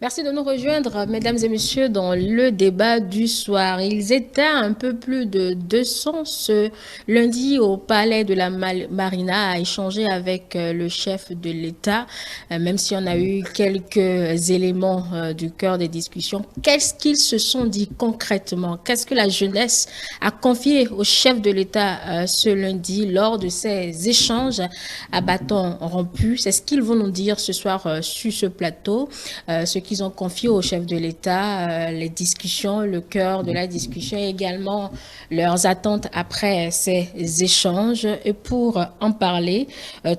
Merci de nous rejoindre, mesdames et messieurs, dans le débat du soir. Ils étaient un peu plus de 200 ce lundi au palais de la Marina à échanger avec le chef de l'État, même si on a eu quelques éléments du cœur des discussions. Qu'est-ce qu'ils se sont dit concrètement? Qu'est-ce que la jeunesse a confié au chef de l'État ce lundi lors de ces échanges à bâton rompu? C'est ce qu'ils vont nous dire ce soir sur ce plateau. Ce qu'ils ont confié au chef de l'État, les discussions, le cœur de la discussion et également leurs attentes après ces échanges. Et pour en parler,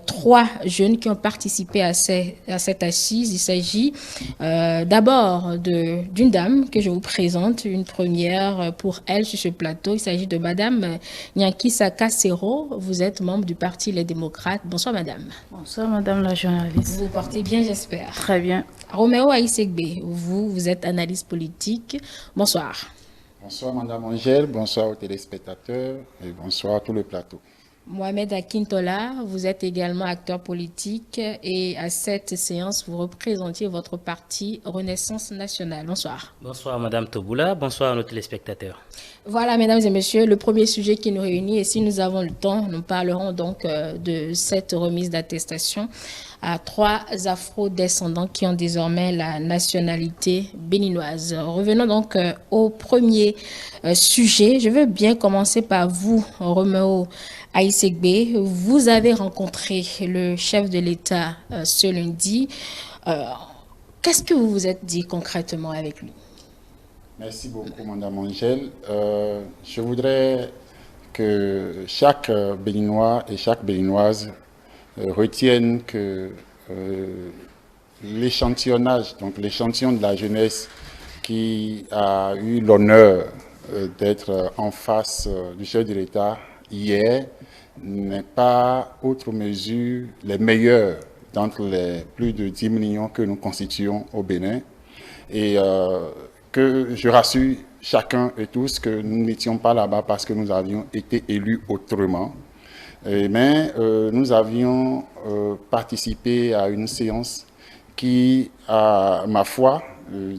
trois jeunes qui ont participé à cette assise. Il s'agit d'abord d'une dame que je vous présente, une première pour elle sur ce plateau. Il s'agit de Madame Nyankisa Kassero. Vous êtes membre du Parti Les Démocrates. Bonsoir Madame. Bonsoir Madame la journaliste. Vous vous portez bien, j'espère. Très bien. Roméo Aïssegbe, vous êtes analyste politique. Bonsoir. Bonsoir Madame Angèle, bonsoir aux téléspectateurs et bonsoir à tout le plateau. Mohamed Akintola, vous êtes également acteur politique et à cette séance, vous représentiez votre parti Renaissance nationale. Bonsoir. Bonsoir Madame Toboula, bonsoir à nos téléspectateurs. Voilà, mesdames et messieurs, le premier sujet qui nous réunit et si nous avons le temps, nous parlerons donc de cette remise d'attestation à trois afro-descendants qui ont désormais la nationalité béninoise. Revenons donc au premier sujet. Je veux bien commencer par vous, Roméo Aïssegbe. Vous avez rencontré le chef de l'État ce lundi. Qu'est-ce que vous vous êtes dit concrètement avec lui? Merci beaucoup Madame Angèle. Je voudrais que chaque Béninois et chaque Béninoise retiennent que l'échantillonnage, donc l'échantillon de la jeunesse qui a eu l'honneur d'être en face du chef de l'État hier n'est pas outre mesure les meilleurs d'entre les plus de 10 millions que nous constituons au Bénin. Et que je rassure chacun et tous que nous n'étions pas là-bas parce que nous avions été élus autrement. Mais nous avions participé à une séance qui, à ma foi,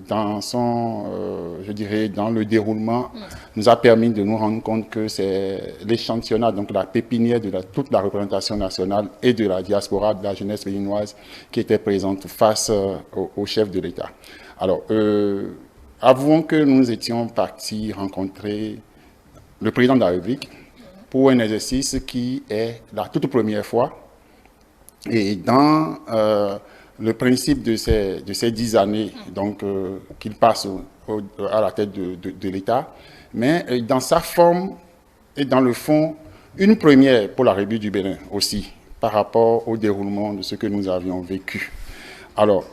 dans je dirais, dans le déroulement, nous a permis de nous rendre compte que c'est l'échantillonnage, donc la pépinière de toute la représentation nationale et de la diaspora de la jeunesse béninoise qui était présente face au chef de l'État. Alors, avouons que nous étions partis rencontrer le président de la République pour un exercice qui est la toute première fois. Et dans le principe de ces 10 années donc, qu'il passe à la tête de l'État, mais dans sa forme et dans le fond, une première pour la République du Bénin aussi, par rapport au déroulement de ce que nous avions vécu. Alors,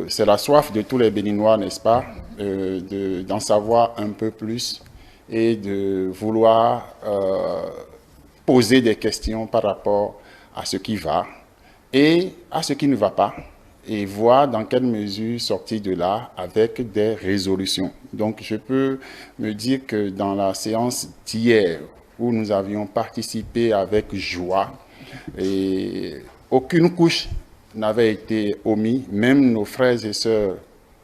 c'est la soif de tous les Béninois, n'est-ce pas, d'en savoir un peu plus et de vouloir poser des questions par rapport à ce qui va et à ce qui ne va pas, et voir dans quelle mesure sortir de là avec des résolutions. Donc, je peux me dire que dans la séance d'hier, où nous avions participé avec joie, et aucune couche n'avait été omise, même nos frères et sœurs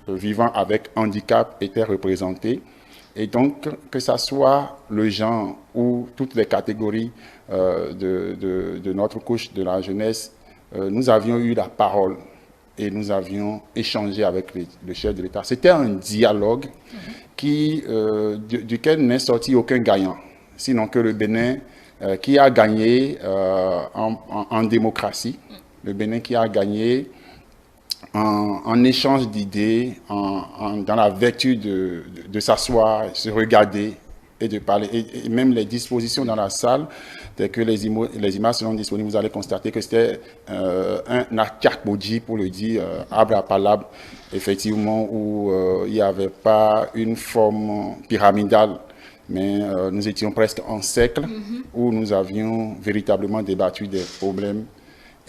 vivant avec handicap étaient représentés. Et donc, que ce soit le genre ou toutes les catégories de notre couche de la jeunesse, nous avions eu la parole et nous avions échangé avec le chef de l'État. C'était un dialogue duquel n'est sorti aucun gagnant, sinon que le Bénin qui a gagné en démocratie, le Bénin qui a gagné en échange d'idées, dans la vertu de s'asseoir, se regarder et de parler. Et même les dispositions dans la salle, dès que les images seront disponibles, vous allez constater que c'était un akakboji, pour le dire, abracadabra, effectivement, où il n'y avait pas une forme pyramidale, mais nous étions presque en cercle, où nous avions véritablement débattu des problèmes.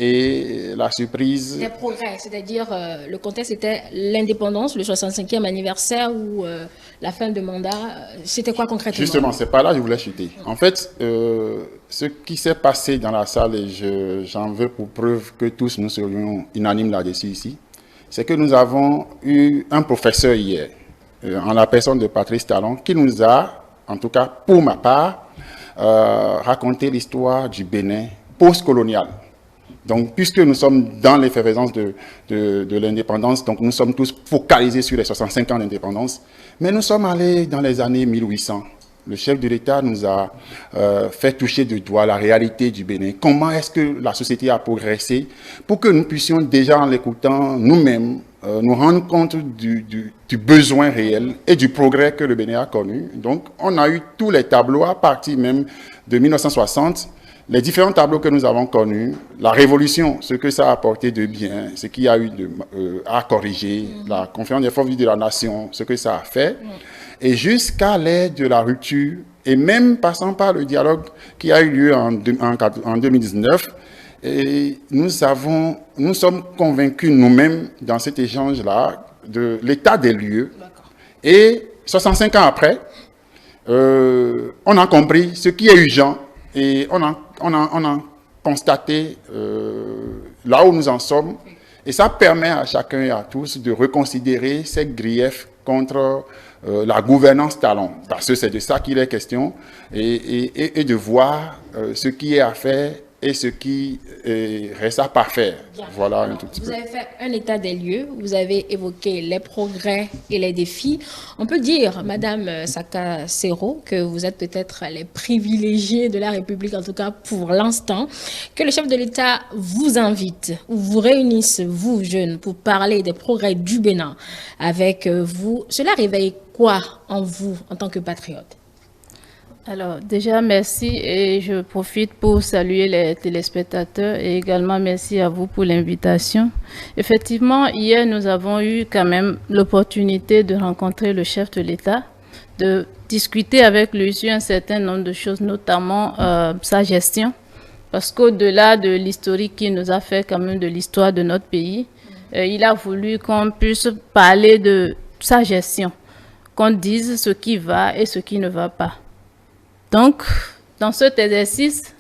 Et la surprise... Des progrès, c'est-à-dire le contexte était l'indépendance, le 65e anniversaire ou la fin de mandat. C'était quoi concrètement? Justement, c'est pas là que je voulais chuter. En fait, ce qui s'est passé dans la salle, et j'en veux pour preuve que tous nous serions unanimes là-dessus ici, c'est que nous avons eu un professeur hier, en la personne de Patrice Talon, qui nous a, en tout cas pour ma part, raconté l'histoire du Bénin post-colonial. Donc, puisque nous sommes dans l'effervescence de l'indépendance, donc nous sommes tous focalisés sur les 65 ans d'indépendance, mais nous sommes allés dans les années 1800. Le chef de l'État nous a fait toucher du doigt la réalité du Bénin. Comment est-ce que la société a progressé pour que nous puissions déjà, en l'écoutant nous-mêmes, nous rendre compte du besoin réel et du progrès que le Bénin a connu. Donc, on a eu tous les tableaux à partir même de 1960, les différents tableaux que nous avons connus, la révolution, ce que ça a apporté de bien, ce qu'il y a eu à corriger, la conférence des forces vives de la nation, ce que ça a fait, et jusqu'à l'ère de la rupture, et même passant par le dialogue qui a eu lieu en 2019, et nous sommes convaincus nous-mêmes dans cet échange-là de l'état des lieux. Et 65 ans après, on a compris ce qui est urgent et on a constaté là où nous en sommes. Et ça permet à chacun et à tous de reconsidérer ces griefs contre la gouvernance talon. Parce que c'est de ça qu'il est question. Et de voir ce qui est à faire et ce qui reste à parfaire. Voilà. Alors, un tout petit peu. Vous avez fait un état des lieux, vous avez évoqué les progrès et les défis. On peut dire, Madame Saka Sero, que vous êtes peut-être les privilégiés de la République, en tout cas pour l'instant, que le chef de l'État vous invite, ou vous réunisse, vous jeunes, pour parler des progrès du Bénin avec vous. Cela réveille quoi en vous, en tant que patriote? Alors, déjà, merci et je profite pour saluer les téléspectateurs et également merci à vous pour l'invitation. Effectivement, hier, nous avons eu quand même l'opportunité de rencontrer le chef de l'État, de discuter avec lui sur un certain nombre de choses, notamment sa gestion, parce qu'au-delà de l'historique qu'il nous a fait quand même de l'histoire de notre pays, il a voulu qu'on puisse parler de sa gestion, qu'on dise ce qui va et ce qui ne va pas. Donc, dans cet exercice,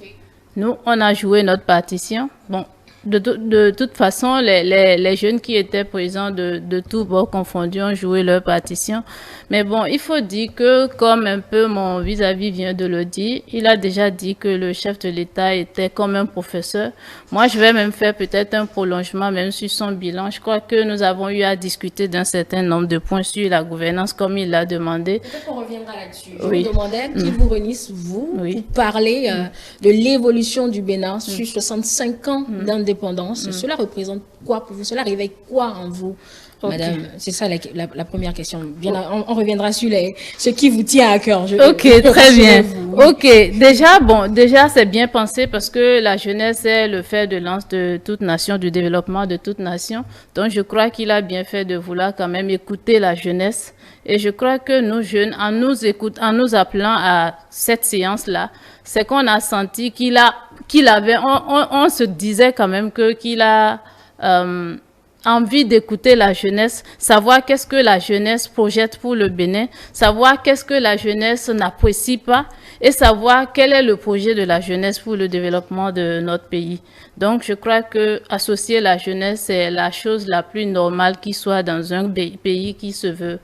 nous, on a joué notre partition. Bon, de toute façon, les jeunes qui étaient présents de tous bords confondus ont joué leur partition. Mais bon, il faut dire que, comme un peu mon vis-à-vis vient de le dire, il a déjà dit que le chef de l'État était comme un professeur. Moi, je vais même faire peut-être un prolongement, même sur son bilan. Je crois que nous avons eu à discuter d'un certain nombre de points sur la gouvernance, comme il l'a demandé. Peut-être qu'on reviendra là-dessus. Oui. Je vous demandais qui vous réunisse, vous, pour parler de l'évolution du Bénin sur 65 ans d'indépendance. Cela représente quoi pour vous? Cela réveille quoi en vous, Madame? C'est ça la première question. Bien, on reviendra sur ce qui vous tient à cœur. Ok, très bien. Ok, déjà c'est bien pensé parce que la jeunesse est le fer de lance de toute nation, du développement de toute nation. Donc je crois qu'il a bien fait de vouloir quand même écouter la jeunesse. Et je crois que nous jeunes, en nous appelant à cette séance-là, c'est qu'on a senti on se disait quand même qu'il a envie d'écouter la jeunesse, savoir qu'est-ce que la jeunesse projette pour le Bénin, savoir qu'est-ce que la jeunesse n'apprécie pas et savoir quel est le projet de la jeunesse pour le développement de notre pays. Donc, je crois que associer la jeunesse, c'est la chose la plus normale qui soit dans un pays qui se veut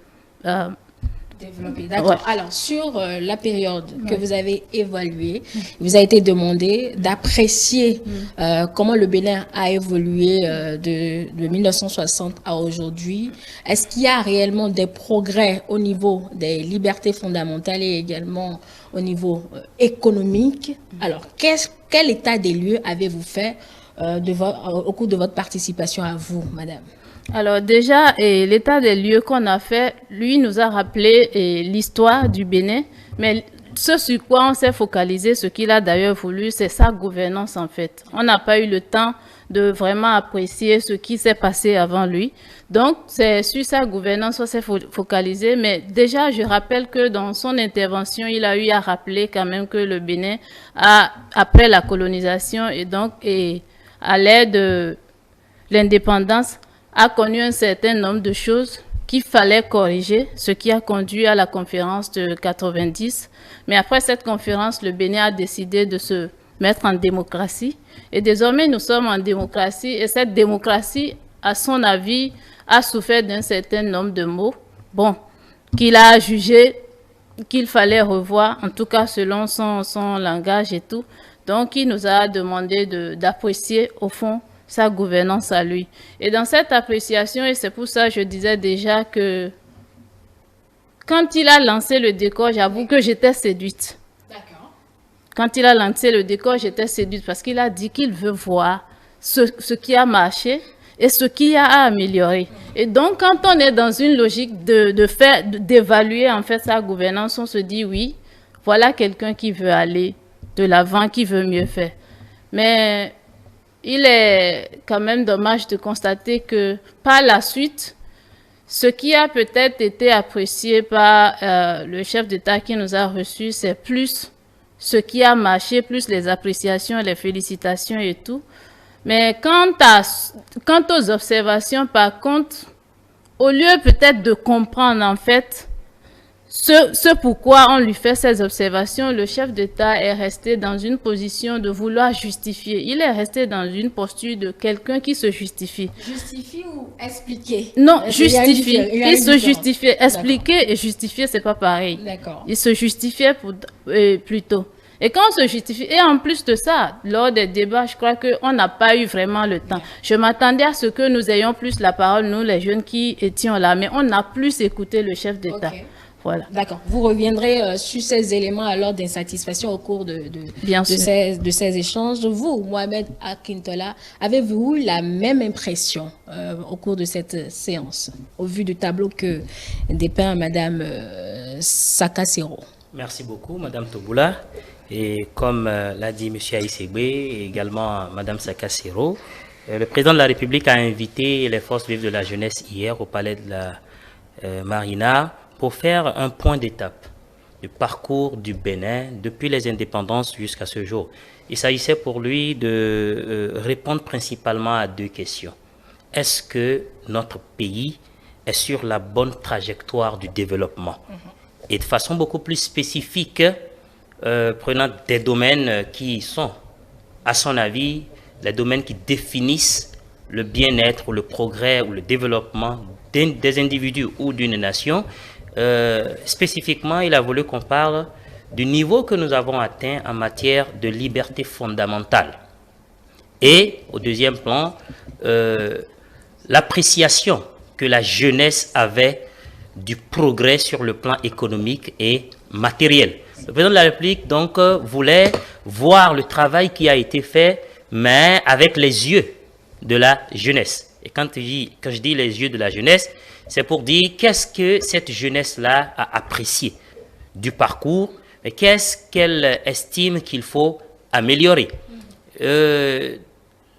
développer. D'accord. Ouais. Alors, sur la période que vous avez évaluée, il vous a été demandé d'apprécier comment le Bénin a évolué de 1960 à aujourd'hui. Est-ce qu'il y a réellement des progrès au niveau des libertés fondamentales et également au niveau économique? Alors, quel état des lieux avez-vous fait au cours de votre participation à vous, Madame? Alors déjà, l'état des lieux qu'on a fait, lui nous a rappelé l'histoire du Bénin, mais ce sur quoi on s'est focalisé, ce qu'il a d'ailleurs voulu, c'est sa gouvernance en fait. On n'a pas eu le temps de vraiment apprécier ce qui s'est passé avant lui. Donc, c'est sur sa gouvernance qu'on s'est focalisé, mais déjà, je rappelle que dans son intervention, il a eu à rappeler quand même que le Bénin, après la colonisation et à l'ère de l'indépendance, a connu un certain nombre de choses qu'il fallait corriger, ce qui a conduit à la conférence de 90. Mais après cette conférence, le Bénin a décidé de se mettre en démocratie. Et désormais, nous sommes en démocratie. Et cette démocratie à son avis, a souffert d'un certain nombre de mots, bon, qu'il a jugé qu'il fallait revoir, en tout cas selon son langage et tout. Donc, il nous a demandé d'apprécier, au fond, sa gouvernance à lui. Et dans cette appréciation, et c'est pour ça que je disais déjà que quand il a lancé le décor, j'avoue que j'étais séduite. D'accord. Quand il a lancé le décor, j'étais séduite parce qu'il a dit qu'il veut voir ce qui a marché et ce qui a à améliorer. Et donc, quand on est dans une logique d'évaluer en fait sa gouvernance, on se dit oui, voilà quelqu'un qui veut aller de l'avant, qui veut mieux faire. Mais il est quand même dommage de constater que par la suite, ce qui a peut-être été apprécié par le chef d'État qui nous a reçus, c'est plus ce qui a marché, plus les appréciations, les félicitations et tout. Mais quant aux observations, par contre, au lieu peut-être de comprendre en fait ce pourquoi on lui fait ces observations, le chef d'État est resté dans une position de vouloir justifier. Il est resté dans une posture de quelqu'un qui se justifie. Justifier ou expliquer? Non, justifier. Il se justifiait. Expliquer et justifier, c'est pas pareil. D'accord. Il se justifiait plutôt. Et quand on se justifie, et en plus de ça, lors des débats, je crois qu'on n'a pas eu vraiment le temps. Je m'attendais à ce que nous ayons plus la parole, nous les jeunes qui étions là, mais on a plus écouté le chef d'État. Okay. Voilà. D'accord. Vous reviendrez sur ces éléments alors d'insatisfaction au cours de ces échanges. Vous, Mohamed Akintola, avez-vous eu la même impression au cours de cette séance, au vu du tableau que dépeint Madame Sakasero? Merci beaucoup, Madame Toboula. Et comme l'a dit M. Aïssegbe et également Madame Sakasero, le président de la République a invité les forces vives de la jeunesse hier au palais de la Marina pour faire un point d'étape du parcours du Bénin depuis les indépendances jusqu'à ce jour. Il s'agissait pour lui de répondre principalement à deux questions. Est-ce que notre pays est sur la bonne trajectoire du développement? Et de façon beaucoup plus spécifique, prenant des domaines qui sont, à son avis, les domaines qui définissent le bien-être, le progrès ou le développement des individus ou d'une nation. Spécifiquement, il a voulu qu'on parle du niveau que nous avons atteint en matière de liberté fondamentale. Et, au deuxième plan, l'appréciation que la jeunesse avait du progrès sur le plan économique et matériel. Le président de la République, donc, voulait voir le travail qui a été fait, mais avec les yeux de la jeunesse. Et quand je dis les yeux de la jeunesse, c'est pour dire qu'est-ce que cette jeunesse-là a apprécié du parcours et qu'est-ce qu'elle estime qu'il faut améliorer.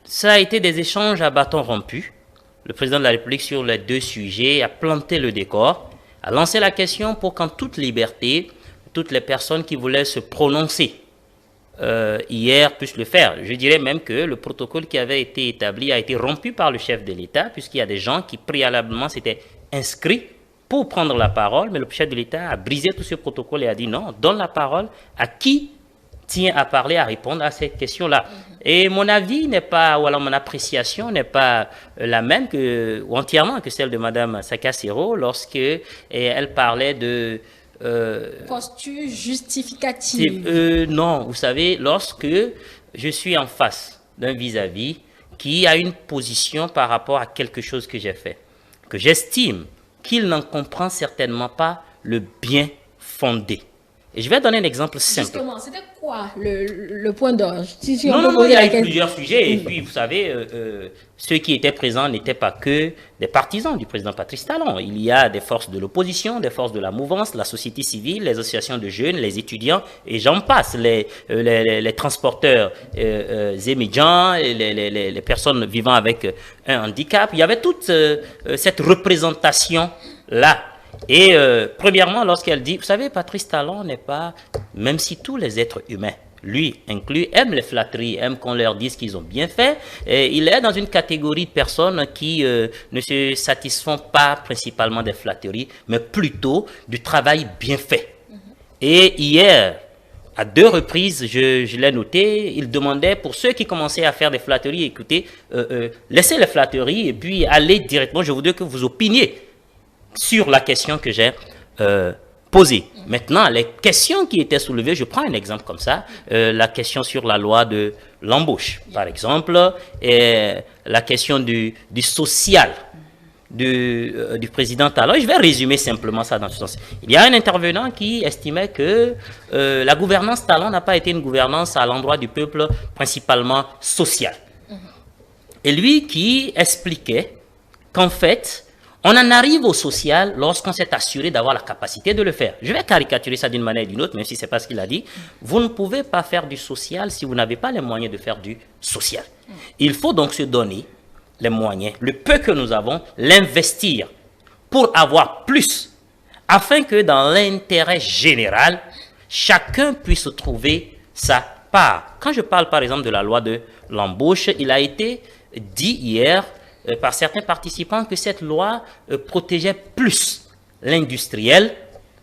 Ça a été des échanges à bâton rompu. Le président de la République, sur les deux sujets, a planté le décor, a lancé la question pour qu'en toute liberté, toutes les personnes qui voulaient se prononcer hier puissent le faire. Je dirais même que le protocole qui avait été établi a été rompu par le chef de l'État, puisqu'il y a des gens qui préalablement s'étaient inscrits pour prendre la parole, mais le chef de l'État a brisé tout ce protocole et a dit non, donne la parole à qui tient à parler, à répondre à ces questions-là. Et mon avis n'est pas, ou alors mon appréciation n'est pas la même ou entièrement que celle de Mme Sakasero lorsque elle parlait de posture justificative. Non, vous savez, lorsque je suis en face d'un vis-à-vis qui a une position par rapport à quelque chose que j'ai fait, que j'estime qu'il n'en comprend certainement pas le bien fondé. Et je vais donner un exemple simple. Justement, c'était quoi le point d'orge? Non, il y a eu plusieurs sujets. Et puis, vous savez, ceux qui étaient présents n'étaient pas que des partisans du président Patrice Talon. Il y a des forces de l'opposition, des forces de la mouvance, la société civile, les associations de jeunes, les étudiants, et j'en passe, les transporteurs émigrants, les personnes vivant avec un handicap. Il y avait toute cette représentation-là. Et premièrement, lorsqu'elle dit, vous savez, Patrice Talon n'est pas, même si tous les êtres humains, lui inclus, aiment les flatteries, aiment qu'on leur dise qu'ils ont bien fait, et il est dans une catégorie de personnes qui ne se satisfont pas principalement des flatteries, mais plutôt du travail bien fait. Et hier, à 2 reprises, je l'ai noté, il demandait pour ceux qui commençaient à faire des flatteries, écoutez, laissez les flatteries et puis allez directement, je voudrais que vous opiniez sur la question que j'ai posée. Maintenant, les questions qui étaient soulevées, je prends un exemple comme ça, la question sur la loi de l'embauche, par exemple, et la question du social du président Talon. Je vais résumer simplement ça dans ce sens. Il y a un intervenant qui estimait que la gouvernance Talon n'a pas été une gouvernance à l'endroit du peuple principalement sociale. Et lui qui expliquait qu'en fait, on en arrive au social lorsqu'on s'est assuré d'avoir la capacité de le faire. Je vais caricaturer ça d'une manière ou d'une autre, même si ce n'est pas ce qu'il a dit. Vous ne pouvez pas faire du social si vous n'avez pas les moyens de faire du social. Il faut donc se donner les moyens, le peu que nous avons, l'investir pour avoir plus, afin que dans l'intérêt général, chacun puisse trouver sa part. Quand je parle par exemple de la loi de l'embauche, il a été dit hier par certains participants que cette loi protégeait plus l'industriel,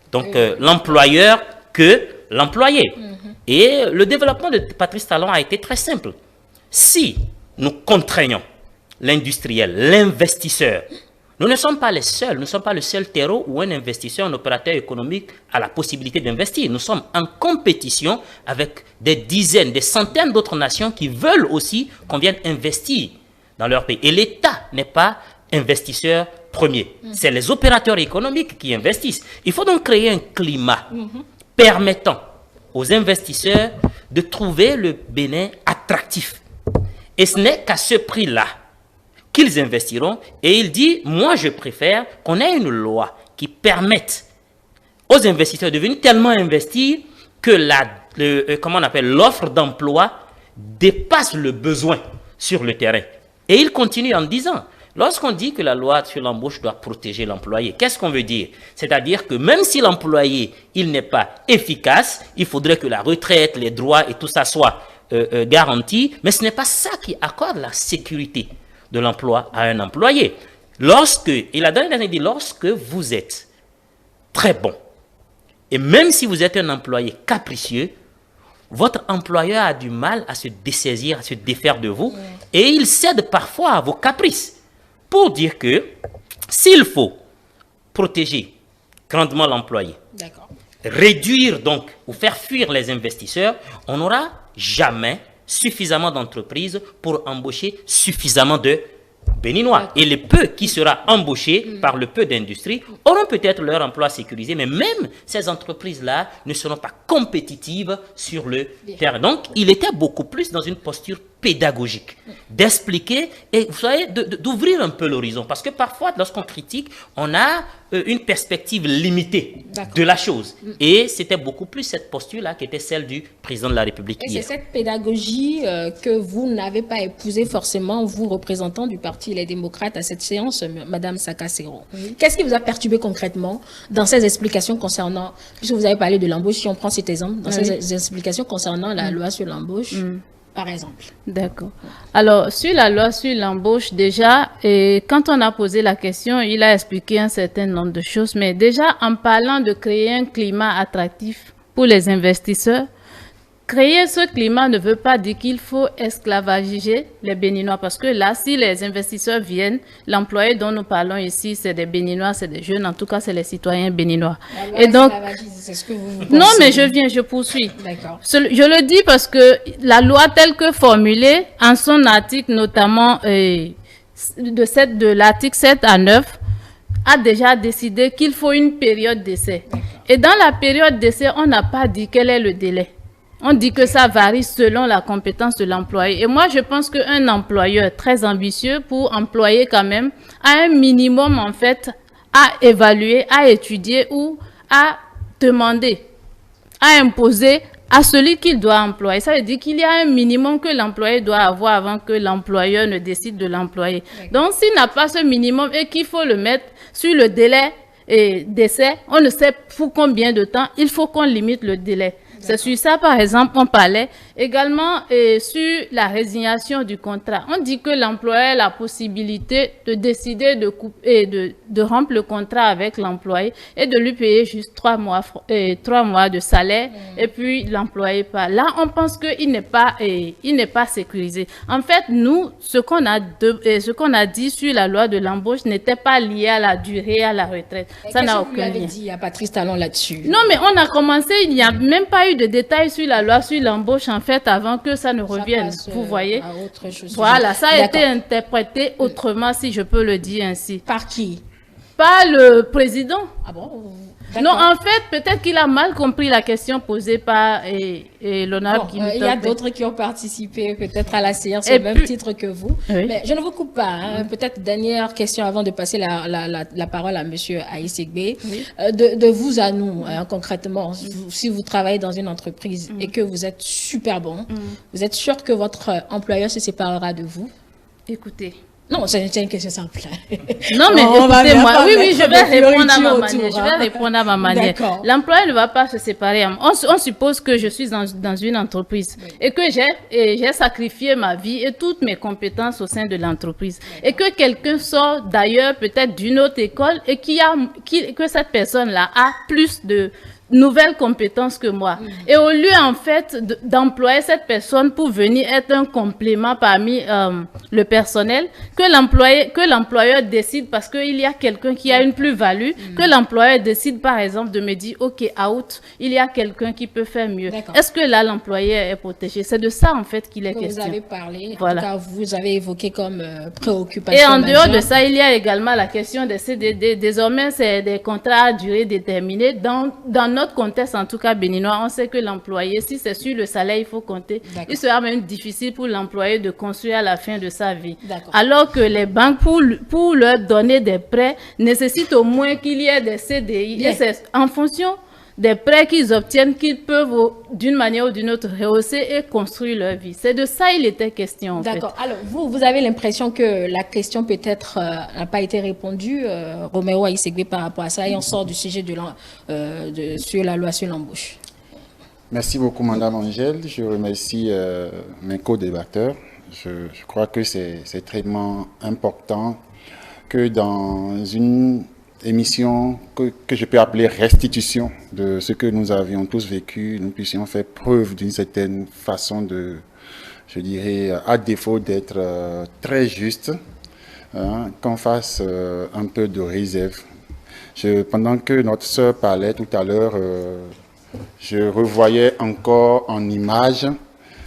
donc l'employeur, que l'employé. Et le développement de Patrice Talon a été très simple. Si nous contraignons l'industriel, l'investisseur, nous ne sommes pas les seuls, nous ne sommes pas le seul terreau où un investisseur, un opérateur économique a la possibilité d'investir. Nous sommes en compétition avec des dizaines, des centaines d'autres nations qui veulent aussi qu'on vienne investir dans leur pays. Et l'État n'est pas investisseur premier. C'est les opérateurs économiques qui investissent. Il faut donc créer un climat permettant aux investisseurs de trouver le Bénin attractif. Et ce n'est qu'à ce prix-là qu'ils investiront. Et il dit, moi je préfère qu'on ait une loi qui permette aux investisseurs de venir tellement investir que l'offre d'emploi dépasse le besoin sur le terrain. Et il continue en disant, lorsqu'on dit que la loi sur l'embauche doit protéger l'employé, qu'est-ce qu'on veut dire? C'est-à-dire que même si l'employé il n'est pas efficace, il faudrait que la retraite, les droits et tout ça soit garanti, mais ce n'est pas ça qui accorde la sécurité de l'emploi à un employé. Il a donné dit, lorsque vous êtes très bon, et même si vous êtes un employé capricieux, votre employeur a du mal à se dessaisir, à se défaire de vous, et il cède parfois à vos caprices. Pour dire que s'il faut protéger grandement l'employé, réduire donc ou faire fuir les investisseurs, on n'aura jamais suffisamment d'entreprises pour embaucher suffisamment de Béninois. Et le peu qui sera embauché par le peu d'industrie auront peut-être leur emploi sécurisé, mais même ces entreprises-là ne seront pas compétitives sur le terrain. Donc, il était beaucoup plus dans une posture pédagogique, d'expliquer et vous savez, d'ouvrir un peu l'horizon. Parce que parfois, lorsqu'on critique, on a une perspective limitée de la chose. Et c'était beaucoup plus cette posture-là qui était celle du président de la République. Et c'est cette pédagogie que vous n'avez pas épousée forcément, vous, représentant du Parti Les Démocrates, à cette séance, Madame Sakasero. Qu'est-ce qui vous a perturbé concrètement dans ces explications concernant, puisque vous avez parlé de l'embauche, si on prend cet exemple, dans ces explications concernant la loi sur l'embauche par exemple. D'accord. Alors, sur la loi sur l'embauche, déjà, quand on a posé la question, il a expliqué un certain nombre de choses. Mais déjà, en parlant de créer un climat attractif pour les investisseurs, créer ce climat ne veut pas dire qu'il faut esclavagiser les Béninois. Parce que là, si les investisseurs viennent, l'employé dont nous parlons ici, c'est des Béninois, c'est des jeunes, en tout cas, c'est les citoyens béninois. Et donc, c'est ce que vous pensez. Non, mais je poursuis. D'accord. Je le dis parce que la loi telle que formulée, en son article notamment de l'article 7 à 9, a déjà décidé qu'il faut une période d'essai. Et dans la période d'essai, on n'a pas dit quel est le délai. On dit que ça varie selon la compétence de l'employé. Et moi, je pense qu'un employeur très ambitieux pour employer quand même a un minimum, en fait, à évaluer, à étudier ou à demander, à imposer à celui qu'il doit employer. Ça veut dire qu'il y a un minimum que l'employé doit avoir avant que l'employeur ne décide de l'employer. Donc, s'il n'a pas ce minimum et qu'il faut le mettre sur le délai d'essai, on ne sait pour combien de temps, il faut qu'on limite le délai. C'est sur ça, par exemple, on parlait. Également, sur la résignation du contrat, on dit que l'employeur a la possibilité de décider de couper, de rompre le contrat avec l'employé et de lui payer juste 3 mois de salaire et puis l'employé part. Là, on pense qu'il n'est pas sécurisé. En fait, nous, ce qu'on a dit sur la loi de l'embauche n'était pas lié à la durée, à la retraite. Ça n'a aucun lien. Dit à Patrice Talon là-dessus. Non, mais on a commencé, il n'y a même pas eu de détails sur la loi sur l'embauche, en fait, avant que ça ne revienne. Vous voyez? Autre chose. Voilà, ça a été interprété autrement, si je peux le dire ainsi. Par qui? Par le président. Ah bon? Non, en fait, peut-être qu'il a mal compris la question posée par l'honorable Guy Mitokpe. Il y a d'autres qui ont participé peut-être à la séance au même titre que vous. Oui. Mais je ne vous coupe pas. Hein. Peut-être dernière question avant de passer la parole à M. Aïssegbe. Oui. De vous à nous, hein, concrètement, si vous travaillez dans une entreprise et que vous êtes super bon, vous êtes sûr que votre employeur se séparera de vous? Écoutez. Non, c'est une question simple. Non, mais écoutez-moi, oui, je vais répondre à ma manière. Je vais répondre à ma manière. L'employeur ne va pas se séparer. On suppose que je suis dans une entreprise et que j'ai sacrifié ma vie et toutes mes compétences au sein de l'entreprise. Et que quelqu'un sort d'ailleurs, peut-être d'une autre école, et que cette personne-là a plus de nouvelles compétences que moi. Et au lieu, en fait, d'employer cette personne pour venir être un complément parmi le personnel, que l'employeur décide, parce qu'il y a quelqu'un qui a une plus-value, que l'employeur décide, par exemple, de me dire, OK, out, il y a quelqu'un qui peut faire mieux. Est-ce que là, l'employeur est protégé? C'est de ça, en fait, qu'il est question. Vous avez parlé, voilà. En tout cas, vous avez évoqué comme préoccupation. Et en dehors de ça, il y a également la question des CDD. Désormais, c'est des contrats à durée déterminée. Dans notre contexte, en tout cas béninois, on sait que l'employé, si c'est sur le salaire, il faut compter. Il sera même difficile pour l'employé de construire à la fin de sa vie. Alors que les banques, pour leur donner des prêts, nécessitent au moins qu'il y ait des CDI. Et c'est en fonction des prêts qu'ils obtiennent qu'ils peuvent, d'une manière ou d'une autre, rehausser et construire leur vie. C'est de ça il était question, en fait. D'accord. Alors, vous avez l'impression que la question peut-être n'a pas été répondue, Romeo Aïssegbe, par rapport à ça, et on sort du sujet sur la loi sur l'embauche. Merci beaucoup, Madame Angèle. Je remercie mes co-débatteurs. Je crois que c'est extrêmement important que dans une émission que je peux appeler restitution de ce que nous avions tous vécu, nous puissions faire preuve d'une certaine façon de, je dirais, à défaut d'être très juste, hein, qu'on fasse un peu de réserve. Pendant que notre sœur parlait tout à l'heure, je revoyais encore en image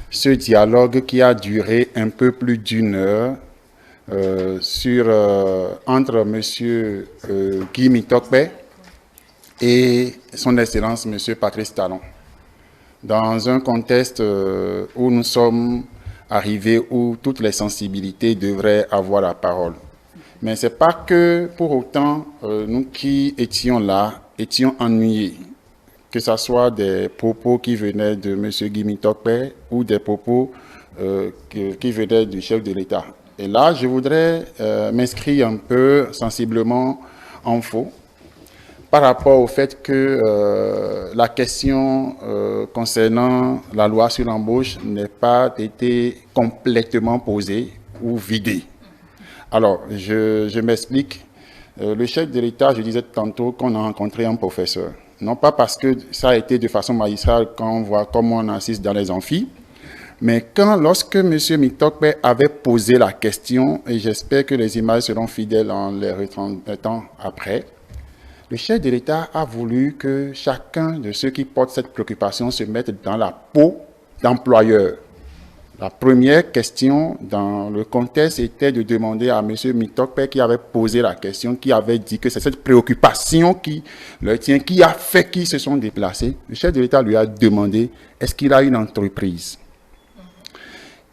ce dialogue qui a duré un peu plus d'une heure entre M. Guy Mitokpe et son Excellence M. Patrice Talon, dans un contexte où nous sommes arrivés où toutes les sensibilités devraient avoir la parole. Mais ce n'est pas que pour autant nous qui étions là étions ennuyés, que ce soit des propos qui venaient de M. Guy Mitokpe ou des propos qui venaient du chef de l'État. Et là, je voudrais m'inscrire un peu sensiblement en faux par rapport au fait que la question concernant la loi sur l'embauche n'ait pas été complètement posée ou vidée. Alors, je m'explique. Le chef de l'État, je disais tantôt qu'on a rencontré un professeur. Non pas parce que ça a été de façon magistrale quand on voit comment on assiste dans les amphis, mais lorsque M. Mitokpe avait posé la question, et j'espère que les images seront fidèles en les retransmettant après, le chef de l'État a voulu que chacun de ceux qui portent cette préoccupation se mette dans la peau d'employeur. La première question dans le contexte était de demander à M. Mitokpe qui avait posé la question, qui avait dit que c'est cette préoccupation qui leur tient, qui a fait qu'ils se sont déplacés. Le chef de l'État lui a demandé, est-ce qu'il a une entreprise?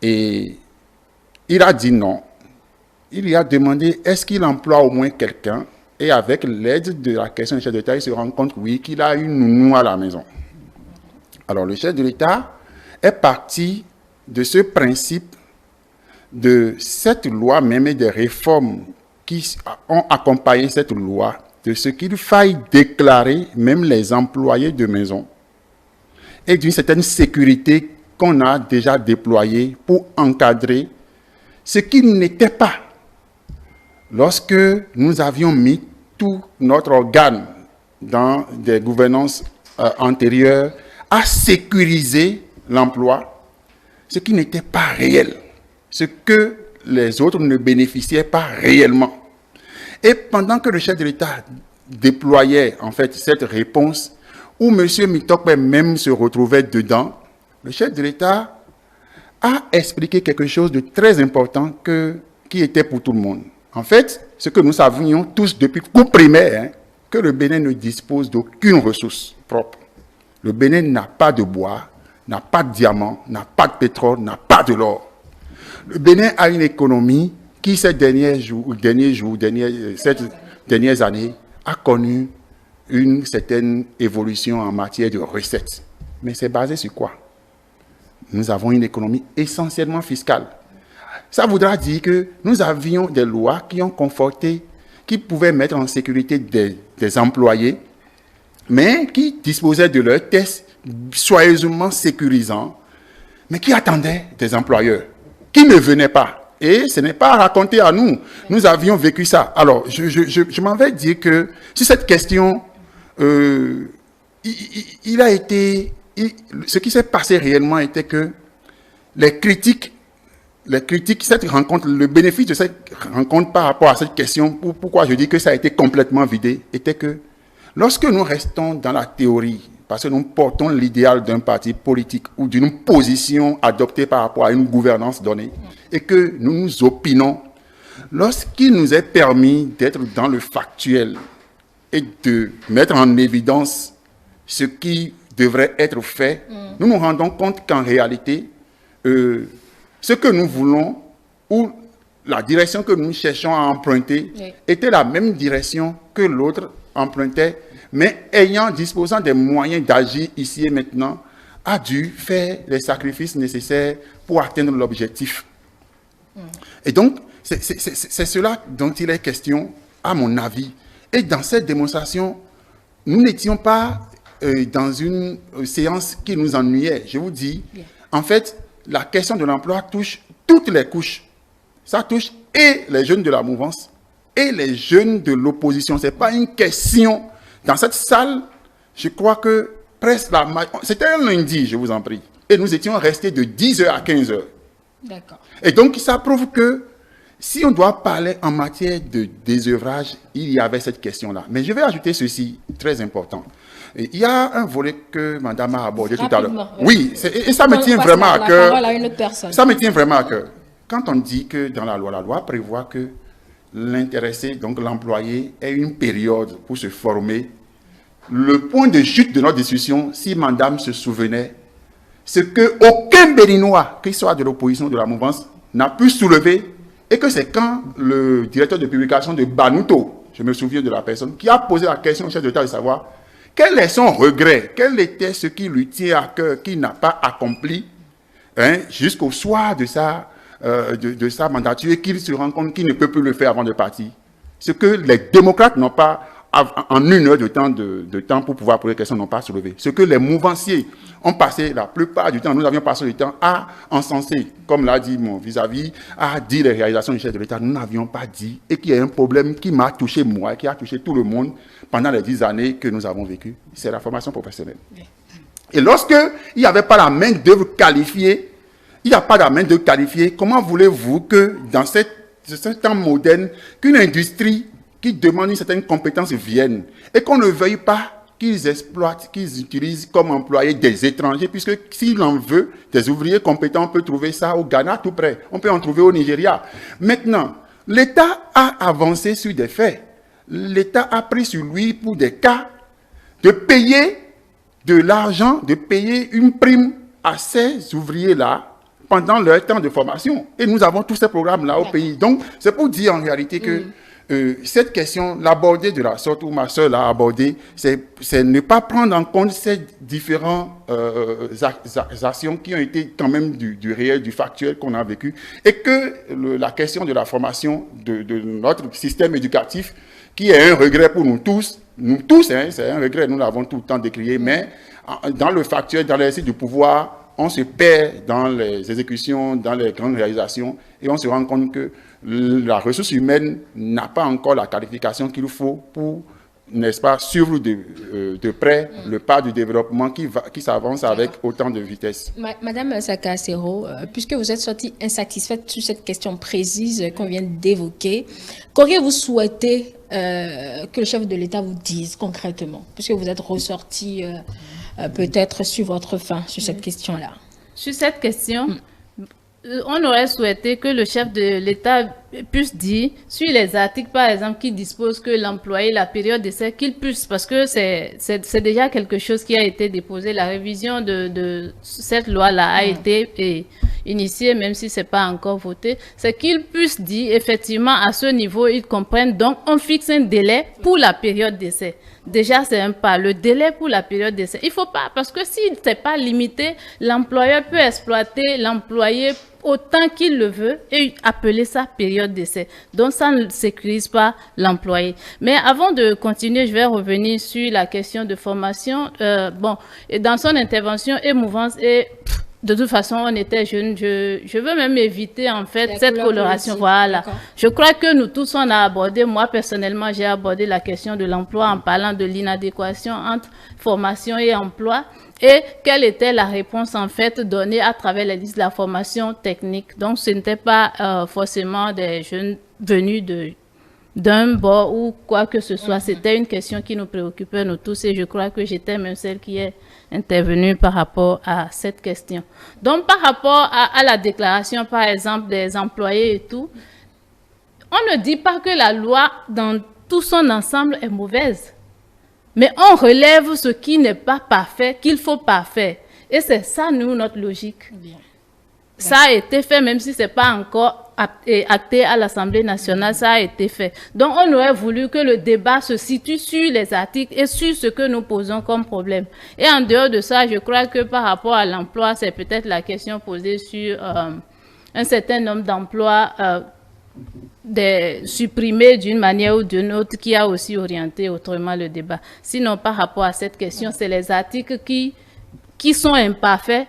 Et il a dit non. Il lui a demandé, est-ce qu'il emploie au moins quelqu'un? Et avec l'aide de la question du chef de l'État, il se rend compte, oui, qu'il a une nounou à la maison. Alors le chef de l'État est parti de ce principe, de cette loi même et des réformes qui ont accompagné cette loi, de ce qu'il faille déclarer même les employés de maison et d'une certaine sécurité qu'on a déjà déployés pour encadrer ce qui n'était pas lorsque nous avions mis tout notre organe dans des gouvernances antérieures à sécuriser l'emploi, ce qui n'était pas réel, ce que les autres ne bénéficiaient pas réellement. Et pendant que le chef de l'État déployait en fait cette réponse, où M. Mitokpe même se retrouvait dedans, le chef de l'État a expliqué quelque chose de très important qui était pour tout le monde. En fait, ce que nous savions tous depuis cours primaire, que le Bénin ne dispose d'aucune ressource propre. Le Bénin n'a pas de bois, n'a pas de diamants, n'a pas de pétrole, n'a pas de l'or. Le Bénin a une économie qui, ces dernières années, a connu une certaine évolution en matière de recettes. Mais c'est basé sur quoi? Nous avons une économie essentiellement fiscale. Ça voudra dire que nous avions des lois qui ont conforté, qui pouvaient mettre en sécurité des employés, mais qui disposaient de leurs tests soigneusement sécurisants, mais qui attendaient des employeurs, qui ne venaient pas. Et ce n'est pas raconté à nous. Nous avions vécu ça. Alors, je m'en vais dire que sur cette question, ce qui s'est passé réellement était que les critiques, cette rencontre, le bénéfice de cette rencontre par rapport à cette question, pourquoi je dis que ça a été complètement vidé, était que lorsque nous restons dans la théorie, parce que nous portons l'idéal d'un parti politique ou d'une position adoptée par rapport à une gouvernance donnée, et que nous nous opinons, lorsqu'il nous est permis d'être dans le factuel et de mettre en évidence ce qui devrait être fait, nous nous rendons compte qu'en réalité, ce que nous voulons ou la direction que nous cherchons à emprunter était la même direction que l'autre empruntait, mais disposant des moyens d'agir ici et maintenant, a dû faire les sacrifices nécessaires pour atteindre l'objectif. Et donc, c'est cela dont il est question, à mon avis. Et dans cette démonstration, nous n'étions pas dans une séance qui nous ennuyait. Je vous dis, en fait, la question de l'emploi touche toutes les couches. Ça touche et les jeunes de la mouvance et les jeunes de l'opposition. Ce n'est pas une question. Dans cette salle, je crois que presque c'était un lundi, je vous en prie. Et nous étions restés de 10h à 15h. D'accord. Et donc, ça prouve que si on doit parler en matière de désœuvrage, il y avait cette question-là. Mais je vais ajouter ceci, très important. Et il y a un volet que Madame a abordé tout à l'heure. Oui, et ça me tient vraiment à cœur. Ça me tient vraiment à cœur. Quand on dit que dans la loi prévoit que l'intéressé, donc l'employé, ait une période pour se former, le point de chute de notre discussion, si Madame se souvenait, c'est qu'aucun Béninois, qu'il soit de l'opposition ou de la mouvance, n'a pu soulever, et que c'est quand le directeur de publication de Banuto, je me souviens de la personne, qui a posé la question au chef de l'État de savoir quel est son regret, quel était ce qui lui tient à cœur, qu'il n'a pas accompli jusqu'au soir de sa mandature, et qu'il se rend compte qu'il ne peut plus le faire avant de partir. Ce que les démocrates n'ont pas, en une heure de temps pour pouvoir poser des questions, n'ont pas soulevé. Ce que les mouvanciers ont passé la plupart du temps, nous avions passé le temps à encenser, comme l'a dit mon vis-à-vis, à dire les réalisations du chef de l'État. Nous n'avions pas dit, et qu'il y a un problème qui m'a touché moi, qui a touché tout le monde pendant les 10 années que nous avons vécues, c'est la formation professionnelle. Et lorsque il n'y avait pas la main d'œuvre qualifiée, comment voulez-vous que dans ce temps moderne, qu'une industrie qui demandent une certaine compétence viennent et qu'on ne veuille pas qu'ils exploitent, qu'ils utilisent comme employés des étrangers, puisque s'il en veut des ouvriers compétents, on peut trouver ça au Ghana tout près, on peut en trouver au Nigeria. Maintenant, l'État a avancé sur des faits. L'État a pris sur lui pour des cas de payer de l'argent, de payer une prime à ces ouvriers-là pendant leur temps de formation. Et nous avons tous ces programmes-là au pays. Donc, c'est pour dire en réalité que cette question, l'aborder de la sorte où ma soeur l'a abordé, c'est ne pas prendre en compte ces différentes actions qui ont été quand même du réel, du factuel qu'on a vécu, et que la question de la formation de notre système éducatif, qui est un regret pour nous tous, c'est un regret, nous l'avons tout le temps décrié, mais dans le factuel, dans l'exercice du pouvoir, on se perd dans les exécutions, dans les grandes réalisations, et on se rend compte que la ressource humaine n'a pas encore la qualification qu'il faut pour, n'est-ce pas, suivre de près le pas du développement qui s'avance avec autant de vitesse. Madame Sakasero, puisque vous êtes sortie insatisfaite sur cette question précise qu'on vient d'évoquer, qu'auriez-vous souhaité que le chef de l'État vous dise concrètement, puisque vous êtes ressortie peut-être sur votre faim sur cette question-là? Sur cette question, on aurait souhaité que le chef de l'État puisse dire, sur les articles par exemple qui disposent que l'employé, la période d'essai, qu'il puisse, parce que c'est déjà quelque chose qui a été déposé, la révision de cette loi-là a été initiée, même si c'est pas encore voté, c'est qu'il puisse dire effectivement à ce niveau, ils comprennent, donc on fixe un délai pour la période d'essai. Déjà, c'est un pas. Le délai pour la période d'essai. Il faut pas, parce que s'il n'est pas limité, l'employeur peut exploiter l'employé autant qu'il le veut et appeler ça période d'essai. Donc, ça ne sécurise pas l'employé. Mais avant de continuer, je vais revenir sur la question de formation. Et dans son intervention émouvante et de toute façon, on était jeunes. Je veux même éviter, en fait, cette coloration. Voilà. Je crois que nous tous, on a abordé, moi, personnellement, j'ai abordé la question de l'emploi en parlant de l'inadéquation entre formation et emploi. Et quelle était la réponse, en fait, donnée à travers les listes de la formation technique. Donc, ce n'était pas forcément des jeunes venus d'un bord ou quoi que ce soit. C'était une question qui nous préoccupait, nous tous, et je crois que j'étais même celle qui est intervenue par rapport à cette question. Donc, par rapport à la déclaration, par exemple, des employés et tout, on ne dit pas que la loi, dans tout son ensemble, est mauvaise. Mais on relève ce qui n'est pas parfait, qu'il faut pas faire. Et c'est ça, nous, notre logique. Bien. Ça a été fait, même si ce n'est pas encore acté à l'Assemblée nationale, ça a été fait. Donc, on aurait voulu que le débat se situe sur les articles et sur ce que nous posons comme problème. Et en dehors de ça, je crois que par rapport à l'emploi, c'est peut-être la question posée sur un certain nombre d'emplois supprimés d'une manière ou d'une autre qui a aussi orienté autrement le débat. Sinon, par rapport à cette question, c'est les articles qui sont imparfaits.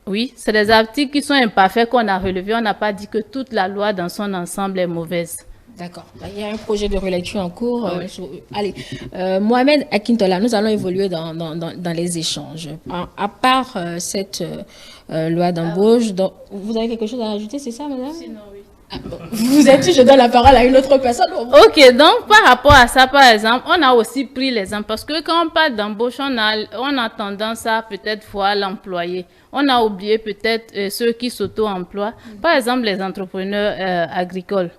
Oui, c'est les articles qui sont imparfaits qu'on a relevés. On n'a pas dit que toute la loi dans son ensemble est mauvaise. D'accord. Il y a un projet de relecture en cours. Allez, Mohamed Akintola, nous allons évoluer dans les échanges. À part cette loi d'embauche, vous avez quelque chose à rajouter, c'est ça, madame? Sinon, oui. Ah, bon. Vous êtes dit, je donne la parole à une autre personne. Ok, donc par rapport à ça, par exemple, on a aussi pris l'exemple parce que quand on parle d'embauche, on a tendance à peut-être voir l'employé. On a oublié peut-être ceux qui s'auto-emploient. Par exemple, les entrepreneurs agricoles.